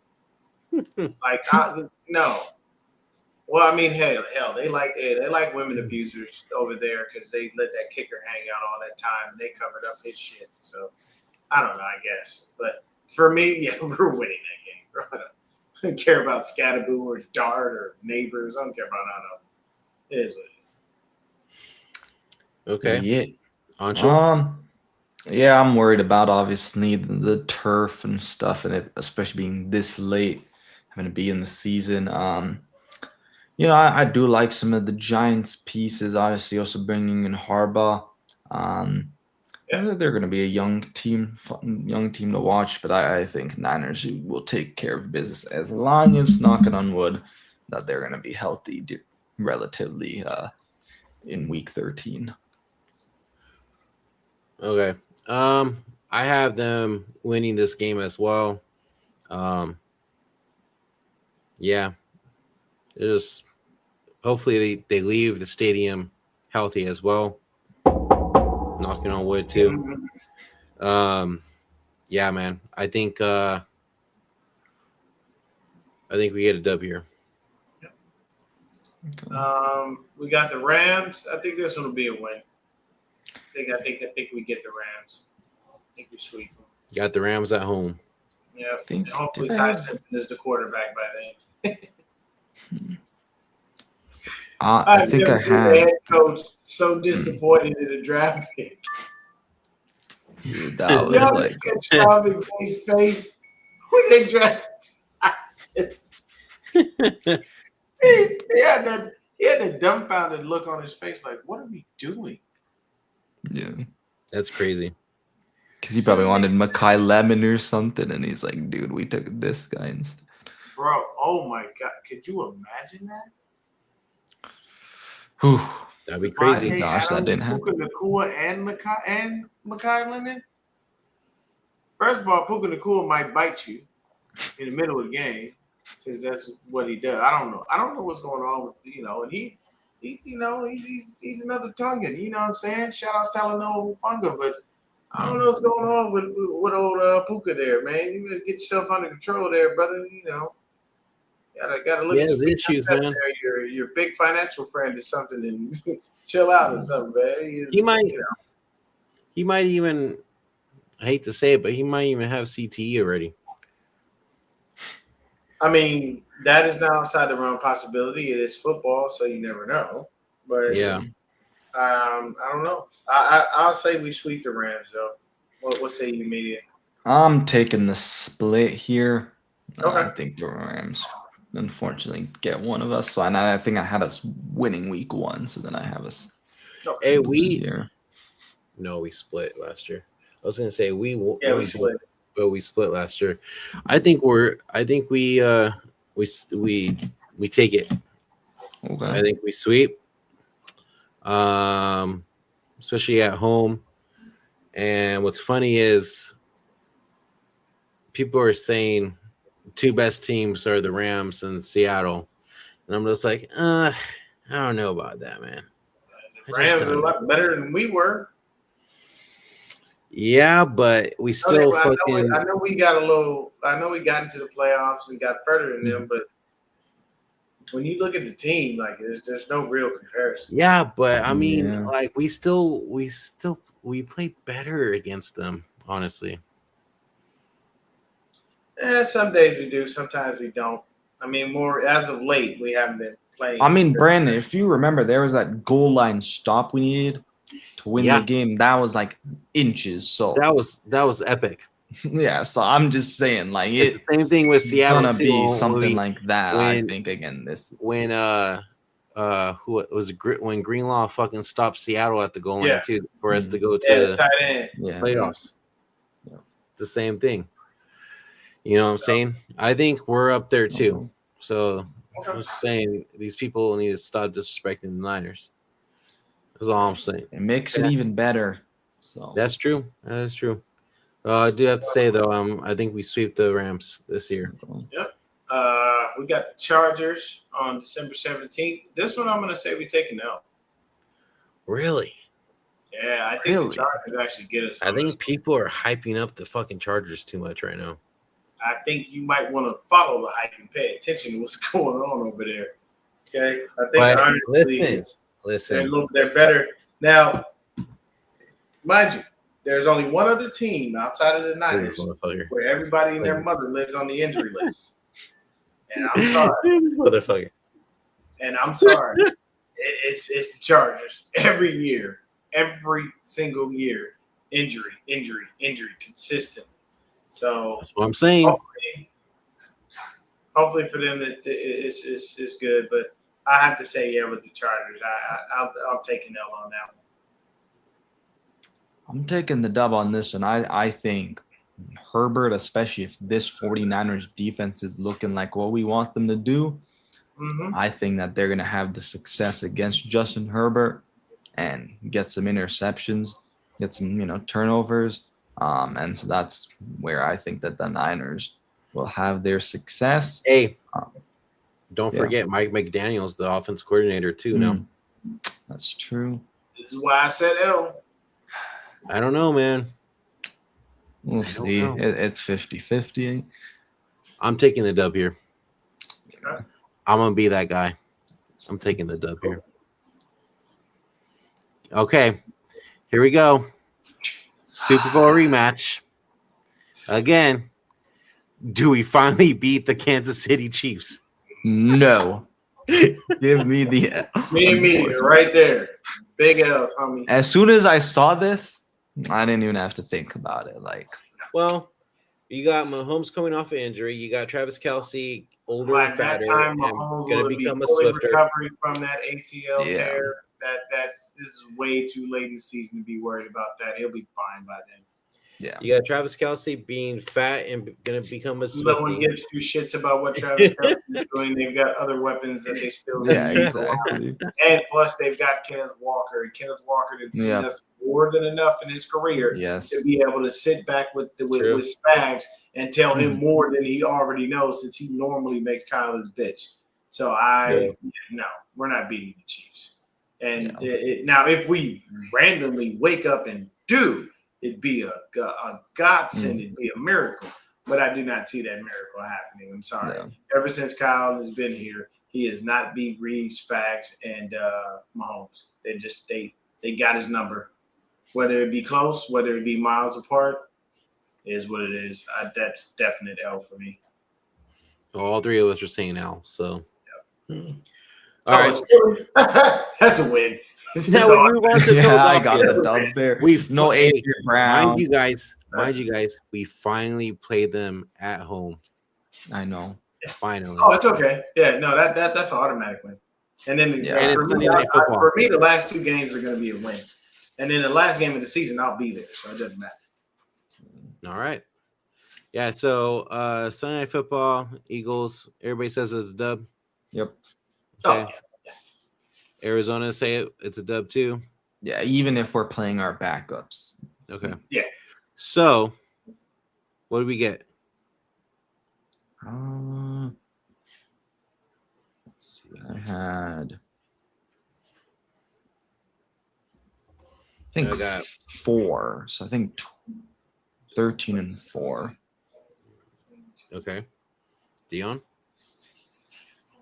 No. Well, I mean, hell, they like women abusers over there because they let that kicker hang out all that time and they covered up his shit. So I don't know, I guess. But for me, yeah, we're winning that game, bro. I don't care about Scadaboo or Dart or Neighbors. I don't care about none of them. It is what it is. Okay. Yeah. Ancho? Yeah, I'm worried about obviously the turf and stuff, and it especially being this late, having to be in the season. I do like some of the Giants pieces. Obviously, also bringing in Harbaugh. They're going to be a young team to watch, but I think Niners will take care of business as long as, knocking on wood, that they're going to be healthy relatively in week 13. Okay. I have them winning this game as well. Yeah. Just hopefully they leave the stadium healthy as well. Knocking on wood too. Yeah, man. I think we get a W here. We got the Rams. I think this one will be a win. I think we get the Rams. I think we sweep them. Got the Rams at home. Yeah. And hopefully Ty Simpson is the quarterback by then. I think I seen the have. head coach so disappointed in the draft pick. Dude, that was Y'all like, look at Sean McVay's face when they drafted Ty Simpson. He had that dumbfounded look on his face, like, what are we doing? yeah, That's crazy. because he probably wanted Makai Lemon or something, and he's like, dude, we took this guy instead. Bro, oh my God. Could you imagine that? Whew. That'd be crazy. Devontae Gosh, that Adams, didn't happen. Puka Nacua and Makai Lemon? First of all, Puka Nacua might bite you in the middle of the game since that's what he does. I don't know. I don't know what's going on with, and he's another Tongan, you know what I'm saying? Shout out Talanoa Funga, but I don't know what's going on with old Puka there, man. You better get yourself under control there, brother. Gotta look at the issues, man. your big financial friend is something and chill out or something, man. He might even. I hate to say it, but he might even have CTE already. I mean, that is not outside the realm of possibility. It is football, so you never know. But Yeah. I don't know. I'll say we sweep the Rams though. What say you, media? I'm taking the split here. Okay. I think the Rams, unfortunately, get one of us. So I think I had us winning week 1. So then I have us. Hey, losing here. No, we split last year. I was gonna say we split. but we split last year. I think we take it. Okay. I think we sweep. Especially at home. And what's funny is people are saying 2 best teams are the Rams and Seattle. And I'm just like, I don't know about that, man. The Rams are a lot better than we were. Yeah, but we still I know we got into the playoffs and got further than them, but when you look at the team, like there's no real comparison. Yeah, but I mean, like we play better against them, honestly. Some days we do, sometimes we don't. I mean, more as of late, we haven't been playing. I mean, Brandon, if you remember, there was that goal line stop we needed to win the game. That was like inches. So that was epic. Yeah, so I'm just saying, like it's the same thing with Seattle. Gonna be something like that. I think again when who it was when Greenlaw fucking stopped Seattle at the goal line too for us to go to the tight end playoffs. Yeah. The same thing. You know what I'm saying? I think we're up there too. So I'm just saying these people need to stop disrespecting the Niners. That's all I'm saying. It makes it even better. So that's true. That is true. I do have to say though, I think we sweep the Rams this year. Yep. We got the Chargers on December 17th. This one I'm gonna say we take an L. Really? Yeah, I think the Chargers actually get us. I think people are hyping up the fucking Chargers too much right now. I think you might want to follow the hype and pay attention to what's going on over there. Okay, I think listen, they're better now. Mind you, there's only one other team outside of the Niners where everybody and their mother lives on the injury list. And I'm sorry, this motherfucker. And I'm sorry, it's the Chargers every year, every single year, injury, consistent. So that's what I'm saying. Hopefully for them it's good, but I have to say with the Chargers, I'll take an L on that one. I'm taking the dub on this, and I think Herbert, especially if this 49ers defense is looking like what we want them to do, I think that they're going to have the success against Justin Herbert and get some interceptions, get some turnovers. And so that's where I think that the Niners will have their success. Hey, don't forget Mike McDaniel's the offense coordinator too now. That's true. This is why I said L. I don't know, man. We'll see. It's 50-50. I'm taking the dub here. Okay. I'm going to be that guy. I'm taking the dub here. Okay. Here we go. Super Bowl rematch. Again, do we finally beat the Kansas City Chiefs? No. Give me the me right there. Big L's, homie. As soon as I saw this, I didn't even have to think about it. Well, you got Mahomes coming off an injury. You got Travis Kelce, older and fatter, and going to become a swifter. Recovery from that ACL tear. This is way too late in the season to be worried about that. He'll be fine by then. Yeah. You got Travis Kelce being fat and going to become a swifty. No one gives two shits about what Travis Kelce is doing. They've got other weapons that they still need. Yeah, exactly. And plus, they've got Kenneth Walker. And Kenneth Walker has seen us more than enough in his career to be able to sit back with Spags and tell him more than he already knows, since he normally makes Kyle his bitch. So no, we're not beating the Chiefs. And now, if we randomly wake up and do, it'd be a godsend. It'd be a miracle. But I do not see that miracle happening. I'm sorry. No. Ever since Kyle has been here, he is not beat Reed, Spags, and Mahomes. They got his number. Whether it be close, whether it be miles apart, is what it is. That's definite L for me. All three of us are saying L. So, All right, that's a win. Now we move on to Yeah, I got Philadelphia. the dub there. We No hey, Adrian Brown. mind you guys, we finally played them at home. I know. Finally. Oh, it's okay. Yeah, no, that's an automatic win. And then Yeah. And for, it's me, Sunday Night Football. for me, the last 2 games are going to be a win. And then the last game of the season, I'll be there, so it doesn't matter. All right. Yeah, so Sunday Night Football, Eagles, everybody says it's a dub. Yep. Okay. Oh, Arizona say it's a dub too. Yeah, even if we're playing our backups. Okay. Yeah. So, what do we get? Let's see. I think I got 4. So I think 13 and 4. Okay. Deon?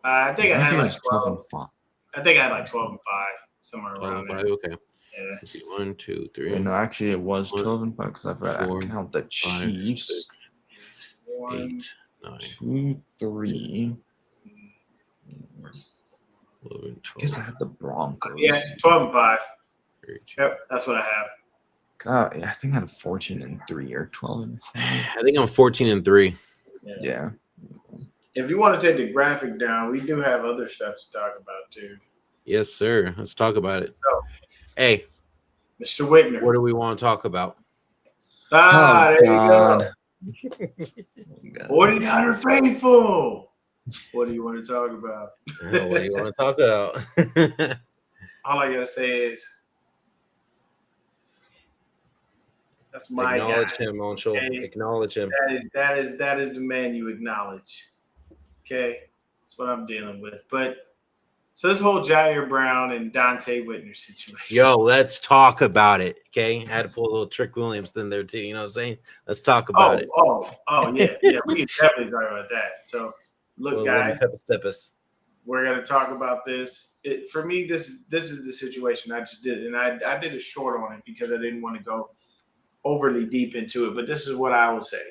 I think I had it like was 12 and 5. I think I had like 12 and 5, somewhere 12 around and there. 5. Okay. Yeah. Let's see. 1, 2, 3. Wait, no, actually it was 1, 12 and 5 because I've got 4, to count the 5, Chiefs. 1, 8, 9, 2, 3. 11, I guess I 12, had the Broncos. yeah, 12 and 5. 13. Yep, that's what I have. God, yeah, I think I had 14 and 3 or 12 and 5. I think I'm 14 and 3. Yeah. If you want to take the graphic down, we do have other stuff to talk about too. Yes, sir. Let's talk about it. So, Hey, Mr. Whitner. what do we want to talk about? There God. you go. 49er faithful. What do you want to talk about? What do you want to talk about? All I gotta say is that's my Acknowledge guy. him, Monchel. Okay. Acknowledge him. That is the man you acknowledge. Okay, that's what I'm dealing with. But so this whole Jair Brown and Dante Whitner situation. Yo, let's talk about it. Okay. I had to pull a little Trick Williams in there too. You know what I'm saying? Let's talk about it. Oh, yeah. We can definitely talk about that. So look, guys, Step us. we're gonna talk about this. For me, this is the situation I just did, and I did a short on it because I didn't want to go overly deep into it. But this is what I will say.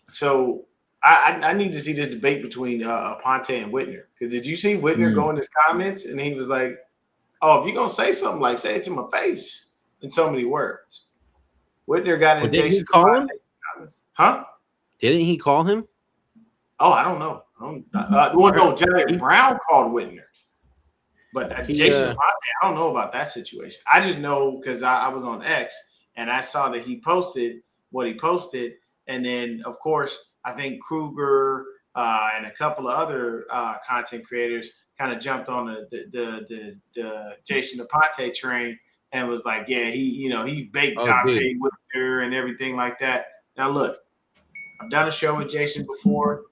So I need to see this debate between Ponte and Whitner. Because did you see Whitner go in his comments and he was like, "Oh, if you're gonna say something, like say it to my face in so many words." Whitner got in Didn't he Jason call him? comments. Huh? Didn't he call him? Oh, I don't know. No, Jerry Brown called Whitner. But Jason Ponte, I don't know about that situation. I just know because I was on X and I saw that he posted what he posted. And then, of course, I think Kruger and a couple of other content creators kind of jumped on the Jason Ponte train and was like, yeah, he baked Dante Whitner and everything like that. Now, look, I've done a show with Jason before.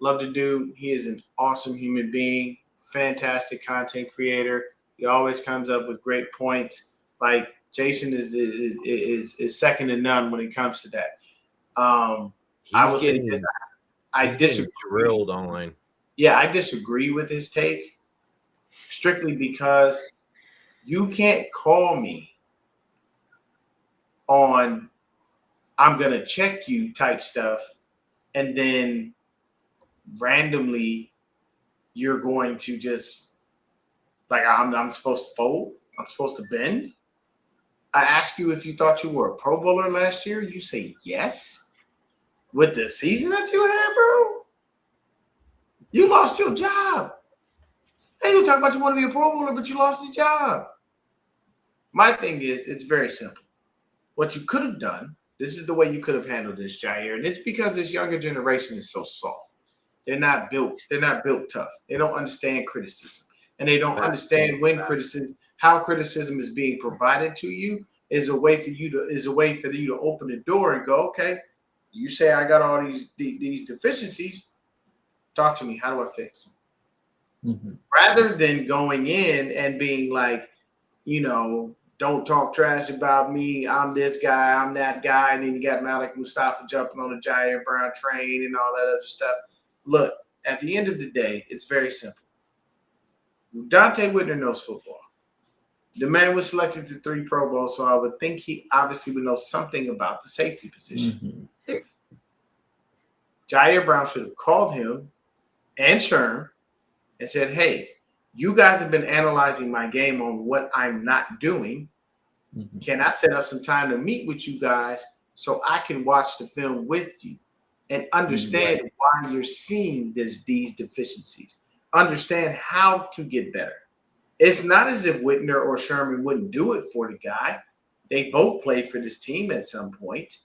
Love the dude. He is an awesome human being, fantastic content creator. He always comes up with great points. Like Jason is second to none when it comes to that. I will say this. I disagree. Drilled online. Yeah, I disagree with his take strictly because you can't call me on I'm gonna check you type stuff and then randomly you're going to just like I'm supposed to fold, I'm supposed to bend. I asked you if you thought you were a Pro Bowler last year. You say yes. With the season that you had, bro, you lost your job. Hey, you talk about you want to be a Pro Bowler, but you lost your job. My thing is, it's very simple. What you could have done, this is the way you could have handled this, Jair, and it's because this younger generation is so soft. They're not built tough. They don't understand criticism. And they don't understand when how criticism is being provided to you is a way for you to open the door and go, okay, you say I got all these deficiencies. Talk to me. How do I fix them? Mm-hmm. Rather than going in and being like, don't talk trash about me. I'm this guy. I'm that guy. And then you got Malik Mustafa jumping on the Jair Brown train and all that other stuff. Look, at the end of the day, it's very simple. Dante Whitner knows football. The man was selected to 3 Pro Bowls, so I would think he obviously would know something about the safety position. Jair Brown should have called him and Sherm and said, hey, you guys have been analyzing my game on what I'm not doing. Can I set up some time to meet with you guys so I can watch the film with you and understand why you're seeing these deficiencies? Understand how to get better. It's not as if Whitner or Sherman wouldn't do it for the guy. They both played for this team at some point.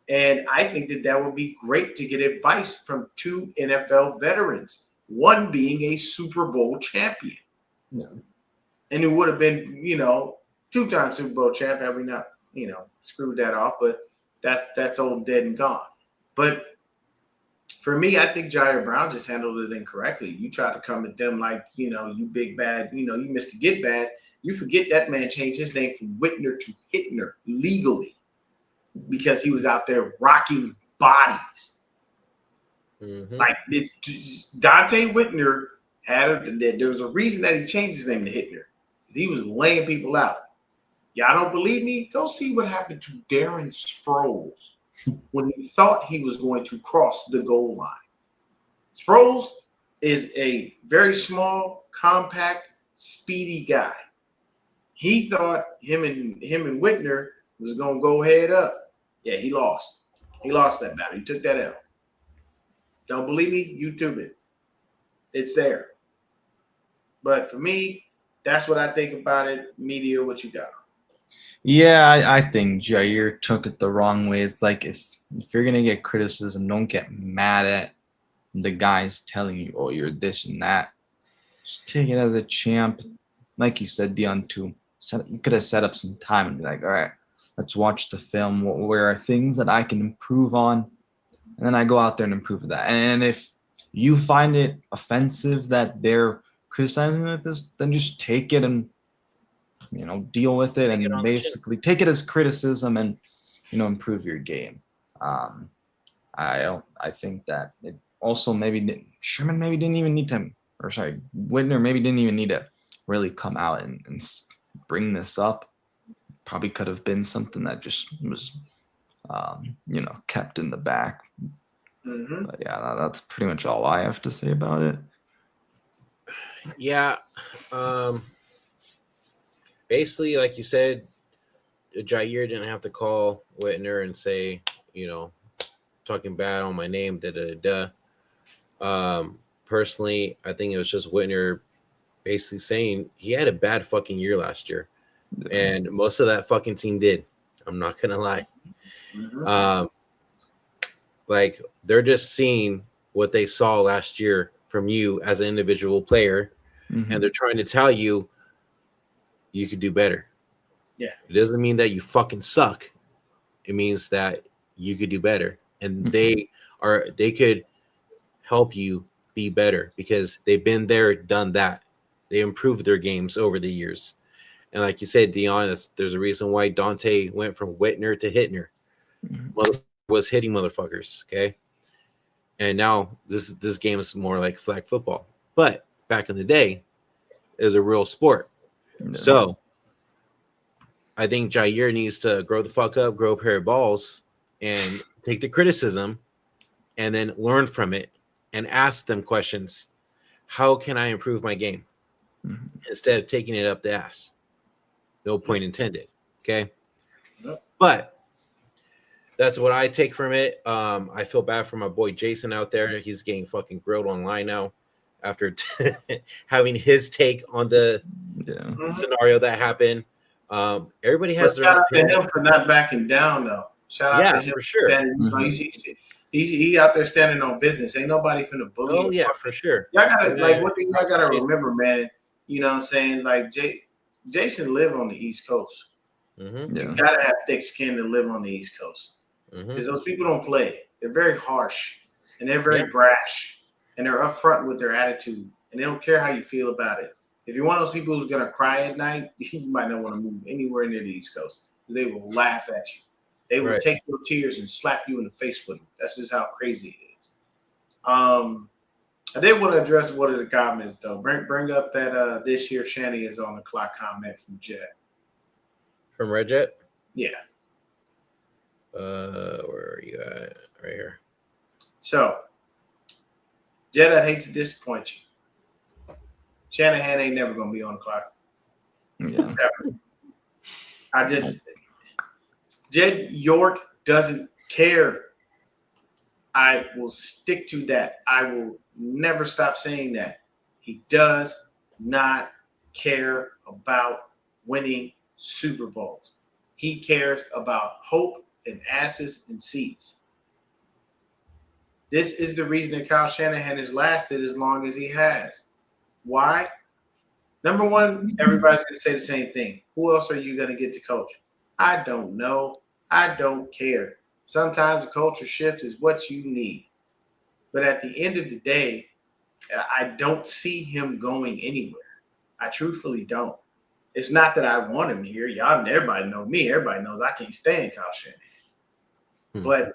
And I think that would be great to get advice from 2 NFL veterans, one being a Super Bowl champion. Yeah. And it would have been, 2-time Super Bowl champ had we not, screwed that off. But that's old, dead, and gone. But for me, I think Jair Brown just handled it incorrectly. You try to come at them like, you big bad, you Mr. Get Bad. You forget that man changed his name from Whitner to Hittner legally because he was out there rocking bodies. Like this, Dante Whitner there was a reason that he changed his name to Hittner. He was laying people out. Y'all don't believe me? Go see what happened to Darren Sproles when he thought he was going to cross the goal line. Sproles is a very small, compact, speedy guy. He thought him and Whitner was going to go head up. Yeah, he lost. He lost that battle. He took that L. Don't believe me? YouTube it. It's there. But for me, that's what I think about it. Media, what you got? Yeah, I think Jair took it the wrong way. It's like if you're gonna get criticism, don't get mad at the guys telling you, oh, you're this and that. Just take it as a champ. Like you said, Deon, too. You could have set up some time and be like, all right, let's watch the film. Where are things that I can improve on? And then I go out there and improve that. And if you find it offensive that they're criticizing like this, then just take it and deal with it and basically take it as criticism and improve your game. I think that it also Sherman maybe didn't even need to, or sorry, Whitner maybe didn't even need to really come out and bring this up. Probably could have been something that just was kept in the back. But yeah, that's pretty much all I have to say about it. Yeah. Basically, like you said, Jair didn't have to call Whitner and say, talking bad on my name, personally, I think it was just Whitner basically saying he had a bad fucking year last year. And most of that fucking team did. I'm not going to lie. Like, they're just seeing what they saw last year from you as an individual player, and they're trying to tell you you could do better. Yeah. It doesn't mean that you fucking suck. It means that you could do better. And they could help you be better because they've been there, done that. They improved their games over the years. And like you said, Deon, there's a reason why Dante went from Whitner to Hittner. Was hitting motherfuckers, okay? And now this game is more like flag football. But back in the day, it was a real sport. No. So I think Jair needs to grow the fuck up, grow a pair of balls, and take the criticism and then learn from it and ask them questions. How can I improve my game? Instead of taking it up the ass. No point intended. Okay. But that's what I take from it. I feel bad for my boy Jason out there. He's getting fucking grilled online now after having his take on the scenario that happened. Everybody has their shout out to him for not backing down, though. Shout out to him for sure. He out there standing on business. Ain't nobody finna bully him. Oh yeah, for sure. Y'all gotta one thing y'all gotta remember, man. You know what I'm saying? Like Jason live on the East Coast. You gotta have thick skin to live on the East Coast because those people don't play. They're very harsh and they're very brash and they're upfront with their attitude and they don't care how you feel about it. If you're one of those people who's gonna cry at night, you might not want to move anywhere near the East Coast because they will laugh at you. They will take your tears and slap you in the face with them. That's just how crazy it is. I did want to address one of the comments though. Bring up that this year Shanny is on the clock comment from Jet. From Red Jet? Yeah. Where are you at? Right here. So, Jet, I'd hate to disappoint you. Shanahan ain't never gonna be on the clock. Yeah. Jed York doesn't care. I will stick to that. I will never stop saying that. He does not care about winning Super Bowls. He cares about hope and asses and seats. This is the reason that Kyle Shanahan has lasted as long as he has. Why? Number one, everybody's going to say the same thing. Who else are you going to get to coach? I don't know. I don't care. Sometimes a culture shift is what you need. But at the end of the day, I don't see him going anywhere. I truthfully don't. It's not that I want him here. Y'all, everybody know me. Everybody knows I can't stand Kyle Shanahan. But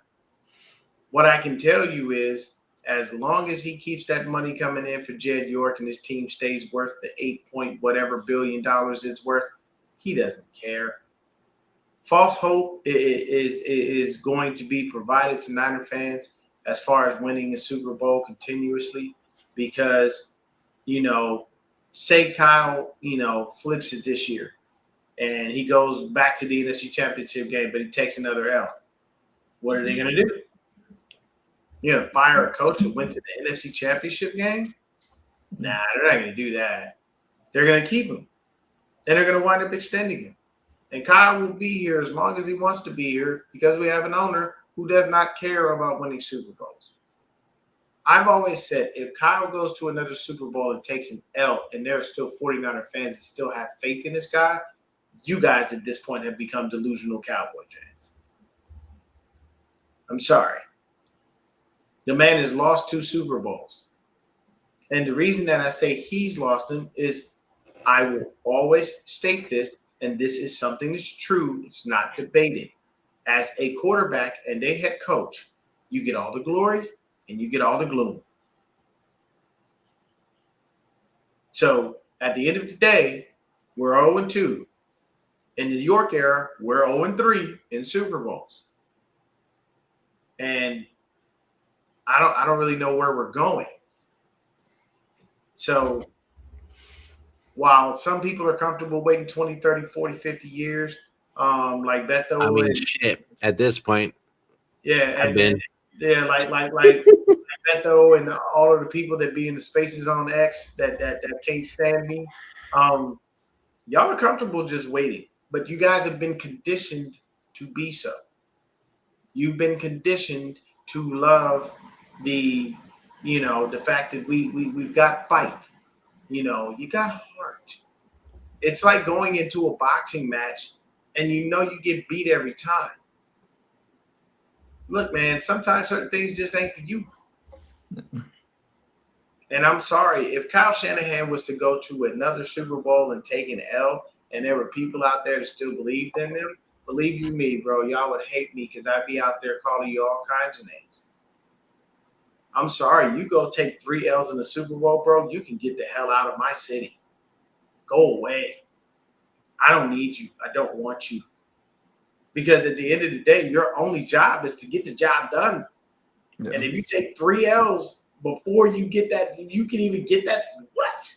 what I can tell you is, as long as he keeps that money coming in for Jed York and his team stays worth the 8 whatever billion it's worth, he doesn't care. False hope is going to be provided to Niner fans as far as winning a Super Bowl continuously because, say Kyle, flips it this year and he goes back to the NFC Championship game, but he takes another L. What are they going to do? You're going to fire a coach who went to the NFC Championship game? Nah, they're not going to do that. They're going to keep him. And they're going to wind up extending him. And Kyle will be here as long as he wants to be here because we have an owner who does not care about winning Super Bowls. I've always said if Kyle goes to another Super Bowl and takes an L and there are still 49er fans that still have faith in this guy, you guys at this point have become delusional Cowboy fans. I'm sorry. The man has lost 2 Super Bowls. And the reason that I say he's lost them is I will always state this, and this is something that's true. It's not debated. As a quarterback and a head coach, you get all the glory and you get all the gloom. So at the end of the day, we're 0-2. In the York era, we're 0-3 in Super Bowls. And I don't really know where we're going. So while some people are comfortable waiting 20, 30, 40, 50 years, like Beto. I mean, shit, at this point. Yeah. I've been. Yeah, like Beto and all of the people that be in the spaces on X that can't stand me. Y'all are comfortable just waiting. But you guys have been conditioned to be so. You've been conditioned to love the fact that we've got fight. You got heart. It's like going into a boxing match and you get beat every time. Look, man, sometimes certain things just ain't for you. And I'm sorry, if Kyle Shanahan was to go to another Super Bowl and take an L and there were people out there that still believed in him, believe you me, bro, y'all would hate me because I'd be out there calling you all kinds of names. I'm sorry, you go take 3 L's in the Super Bowl, bro, you can get the hell out of my city. Go away. I don't need you. I don't want you. Because at the end of the day, your only job is to get the job done. Yeah. And if you take 3 L's before you get that, you can even get that, what?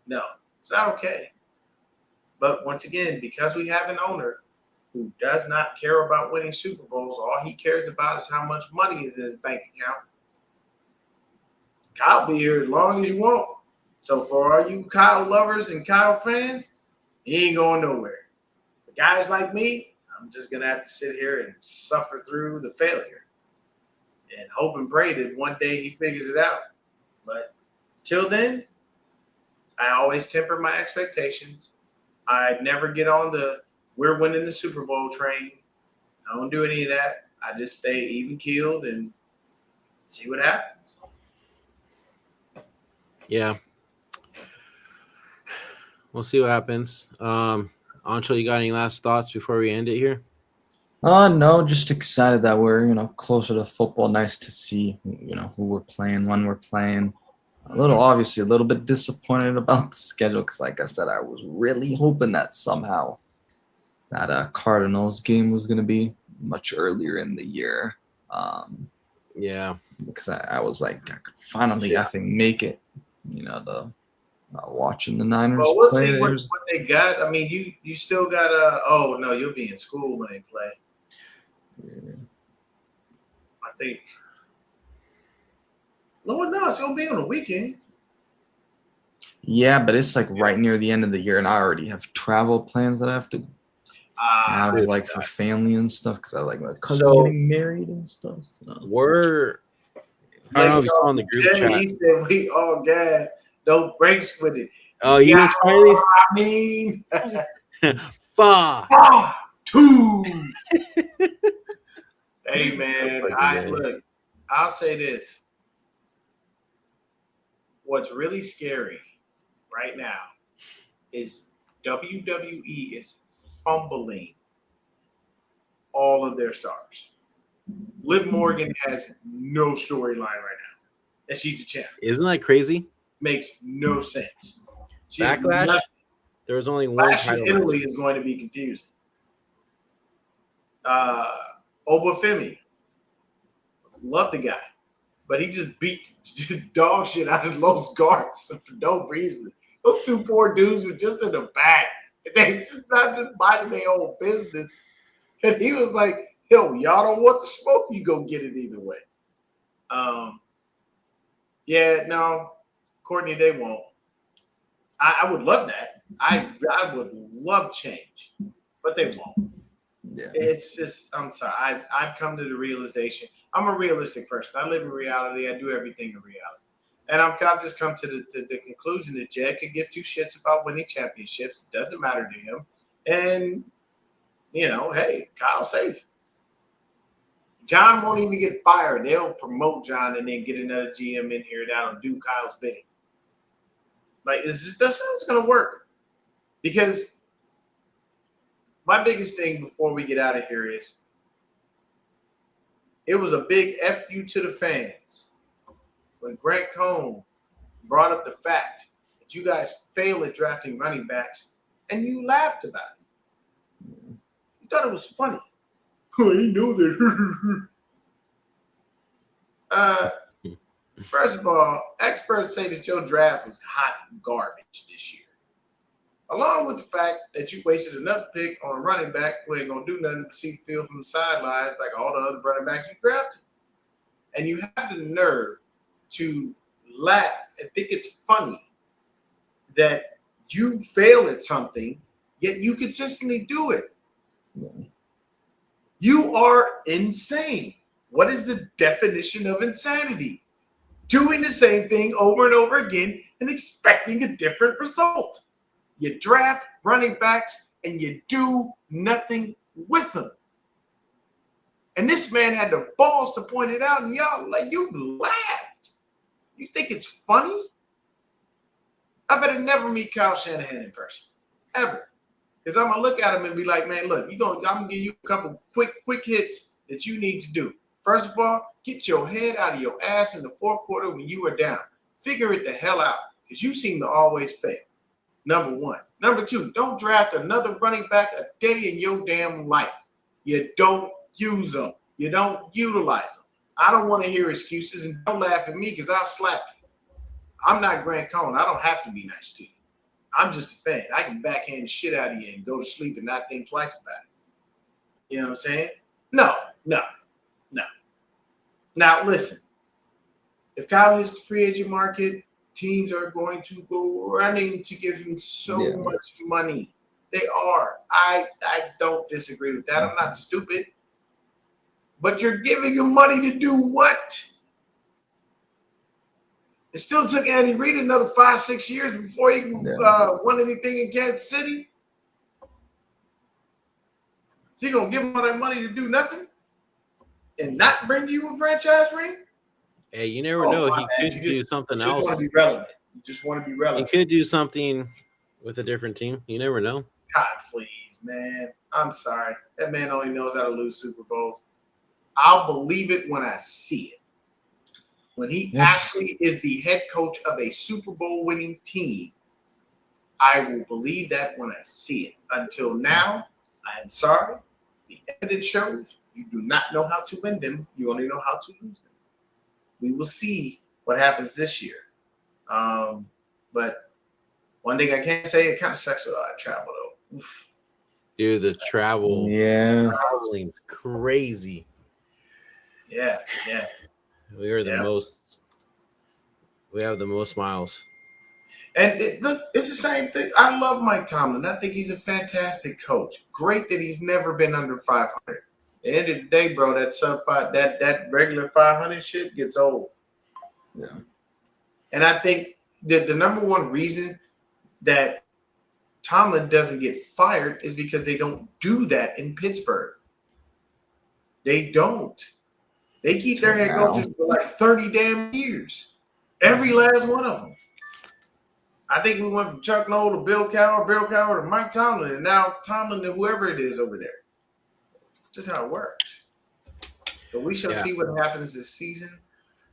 No, it's not okay. But once again, because we have an owner who does not care about winning Super Bowls, all he cares about is how much money is in his bank account. Kyle be here as long as you want. So for all you Kyle lovers and Kyle fans, he ain't going nowhere. But guys like me, I'm just going to have to sit here and suffer through the failure and hope and pray that one day he figures it out. But till then, I always temper my expectations. I never get on the we're winning the Super Bowl train. I don't do any of that. I just stay even-keeled and see what happens. Yeah. We'll see what happens. Ancho, you got any last thoughts before we end it here? No, just excited that we're, closer to football. Nice to see, who we're playing, when we're playing. obviously a little bit disappointed about the schedule because, like I said, I was really hoping that somehow that Cardinals game was going to be much earlier in the year. Yeah. Because I was like, I could finally, I think, make it. The watching the Niners Well, we'll play. see what they got. I mean, you still got oh no, you'll be in school when they play. Yeah. I think. Lord knows it's gonna be on the weekend. Yeah, but it's like right near the end of the year, and I already have travel plans that I have to have like for family and stuff because I like my cousin getting married and stuff. So. We're I don't know if you saw in the group chat. He said we all gas, no breaks with it. Oh, he was finally. I mean, 5, 2. Hey man, look. I'll say this. What's really scary right now is WWE is fumbling all of their stars. Liv Morgan has no storyline right now, and she's a champ. Isn't that crazy? Makes no sense. Backlash. There was only one title. Italy is going to be confusing. Obafemi, love the guy, but he just beat dog shit out of Los Garza for no reason. Those 2 poor dudes were just in the back. They just not just minding their own business. And he was like, yo, y'all don't want the smoke, you go get it either way. Yeah, no, Courtney, they won't. I would love that. I would love change, but they won't. Yeah. It's just, I'm sorry. I've come to the realization. I'm a realistic person. I live in reality. I do everything in reality. And I've just come to the conclusion that Jed could give 2 shits about winning championships. It doesn't matter to him. And, hey, Kyle's safe. John won't even get fired. They'll promote John and then get another GM in here that'll do Kyle's bidding. Like, that's how it's going to work. Because my biggest thing before we get out of here is it was a big F you to the fans when Grant Cohn brought up the fact that you guys fail at drafting running backs and you laughed about it. You thought it was funny. I know that. First of all, experts say that your draft was hot garbage this year. Along with the fact that you wasted another pick on a running back who ain't going to do nothing but see the field from the sidelines like all the other running backs you drafted. And you have the nerve to laugh and think it's funny that you fail at something, yet you consistently do it. Yeah. You are insane. What is the definition of insanity? Doing the same thing over and over again and expecting a different result. You draft running backs and you do nothing with them. And this man had the balls to point it out, and y'all, like, you laughed. You think it's funny? I better never meet Kyle Shanahan in person, ever. Because I'm going to look at him and be like, man, look, I'm going to give you a couple quick hits that you need to do. First of all, get your head out of your ass in the 4th quarter when you are down. Figure it the hell out, because you seem to always fail. Number 1. Number 2, don't draft another running back a day in your damn life. You don't use them. You don't utilize them. I don't want to hear excuses, and don't laugh at me because I'll slap you. I'm not Grant Cohn. I don't have to be nice to you. I'm just a fan. I can backhand the shit out of you and go to sleep and not think twice about it. You know what I'm saying? No. Now, listen. If Kyle hits the free agent market, teams are going to go running to give him so much money. They are. I don't disagree with that. I'm not stupid. But you're giving him money to do what? It still took Andy Reid another 5-6 years before he won anything in Kansas City. So you going to give him all that money to do nothing and not bring you a franchise ring? Hey, you never know. He could do something else. You just want to be relevant. You just want to be relevant. He could do something with a different team. You never know. God, please, man. I'm sorry. That man only knows how to lose Super Bowls. I'll believe it when I see it. when he actually is the head coach of a Super Bowl winning team, I will believe that when I see it. Until now, I am sorry. The evidence shows you do not know how to win them. You only know how to lose them. We will see what happens this year. But one thing I can say, it kind of sucks with all that travel, though. Oof. Dude, the traveling's crazy. Yeah. We are the most. We have the most miles. And look, it's the same thing. I love Mike Tomlin. I think he's a fantastic coach. Great that he's never been under 500. At the end of the day, bro, that sub-5, that regular 500 shit gets old. Yeah. And I think that the number one reason that Tomlin doesn't get fired is because they don't do that in Pittsburgh. They don't. They keep their head coaches for like 30 damn years. Every last one of them. I think we went from Chuck Noll to Bill Cowher to Mike Tomlin, and now Tomlin to whoever it is over there. Just how it works. But we shall see what happens this season.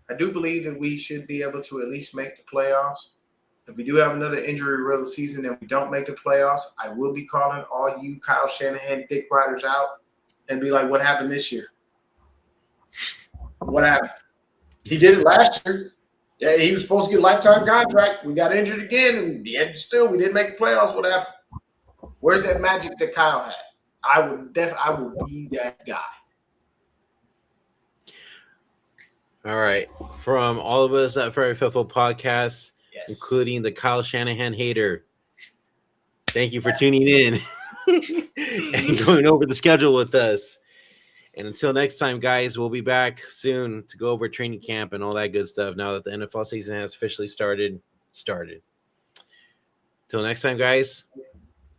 I do believe that we should be able to at least make the playoffs. If we do have another injury-riddled season and we don't make the playoffs, I will be calling all you Kyle Shanahan dick riders out and be like, what happened this year? What happened? He did it last year. Yeah, he was supposed to get a lifetime contract. We got injured again, and yet still we didn't make the playoffs. What happened? Where's that magic that Kyle had? I will be that guy. All right. From all of us at Very Faithful Podcast, including the Kyle Shanahan hater, thank you for tuning in and going over the schedule with us. And until next time, guys, we'll be back soon to go over training camp and all that good stuff now that the NFL season has officially started. Till next time, guys,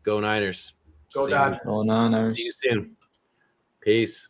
go Niners. Go Niners. Go Niners. See you soon. Peace.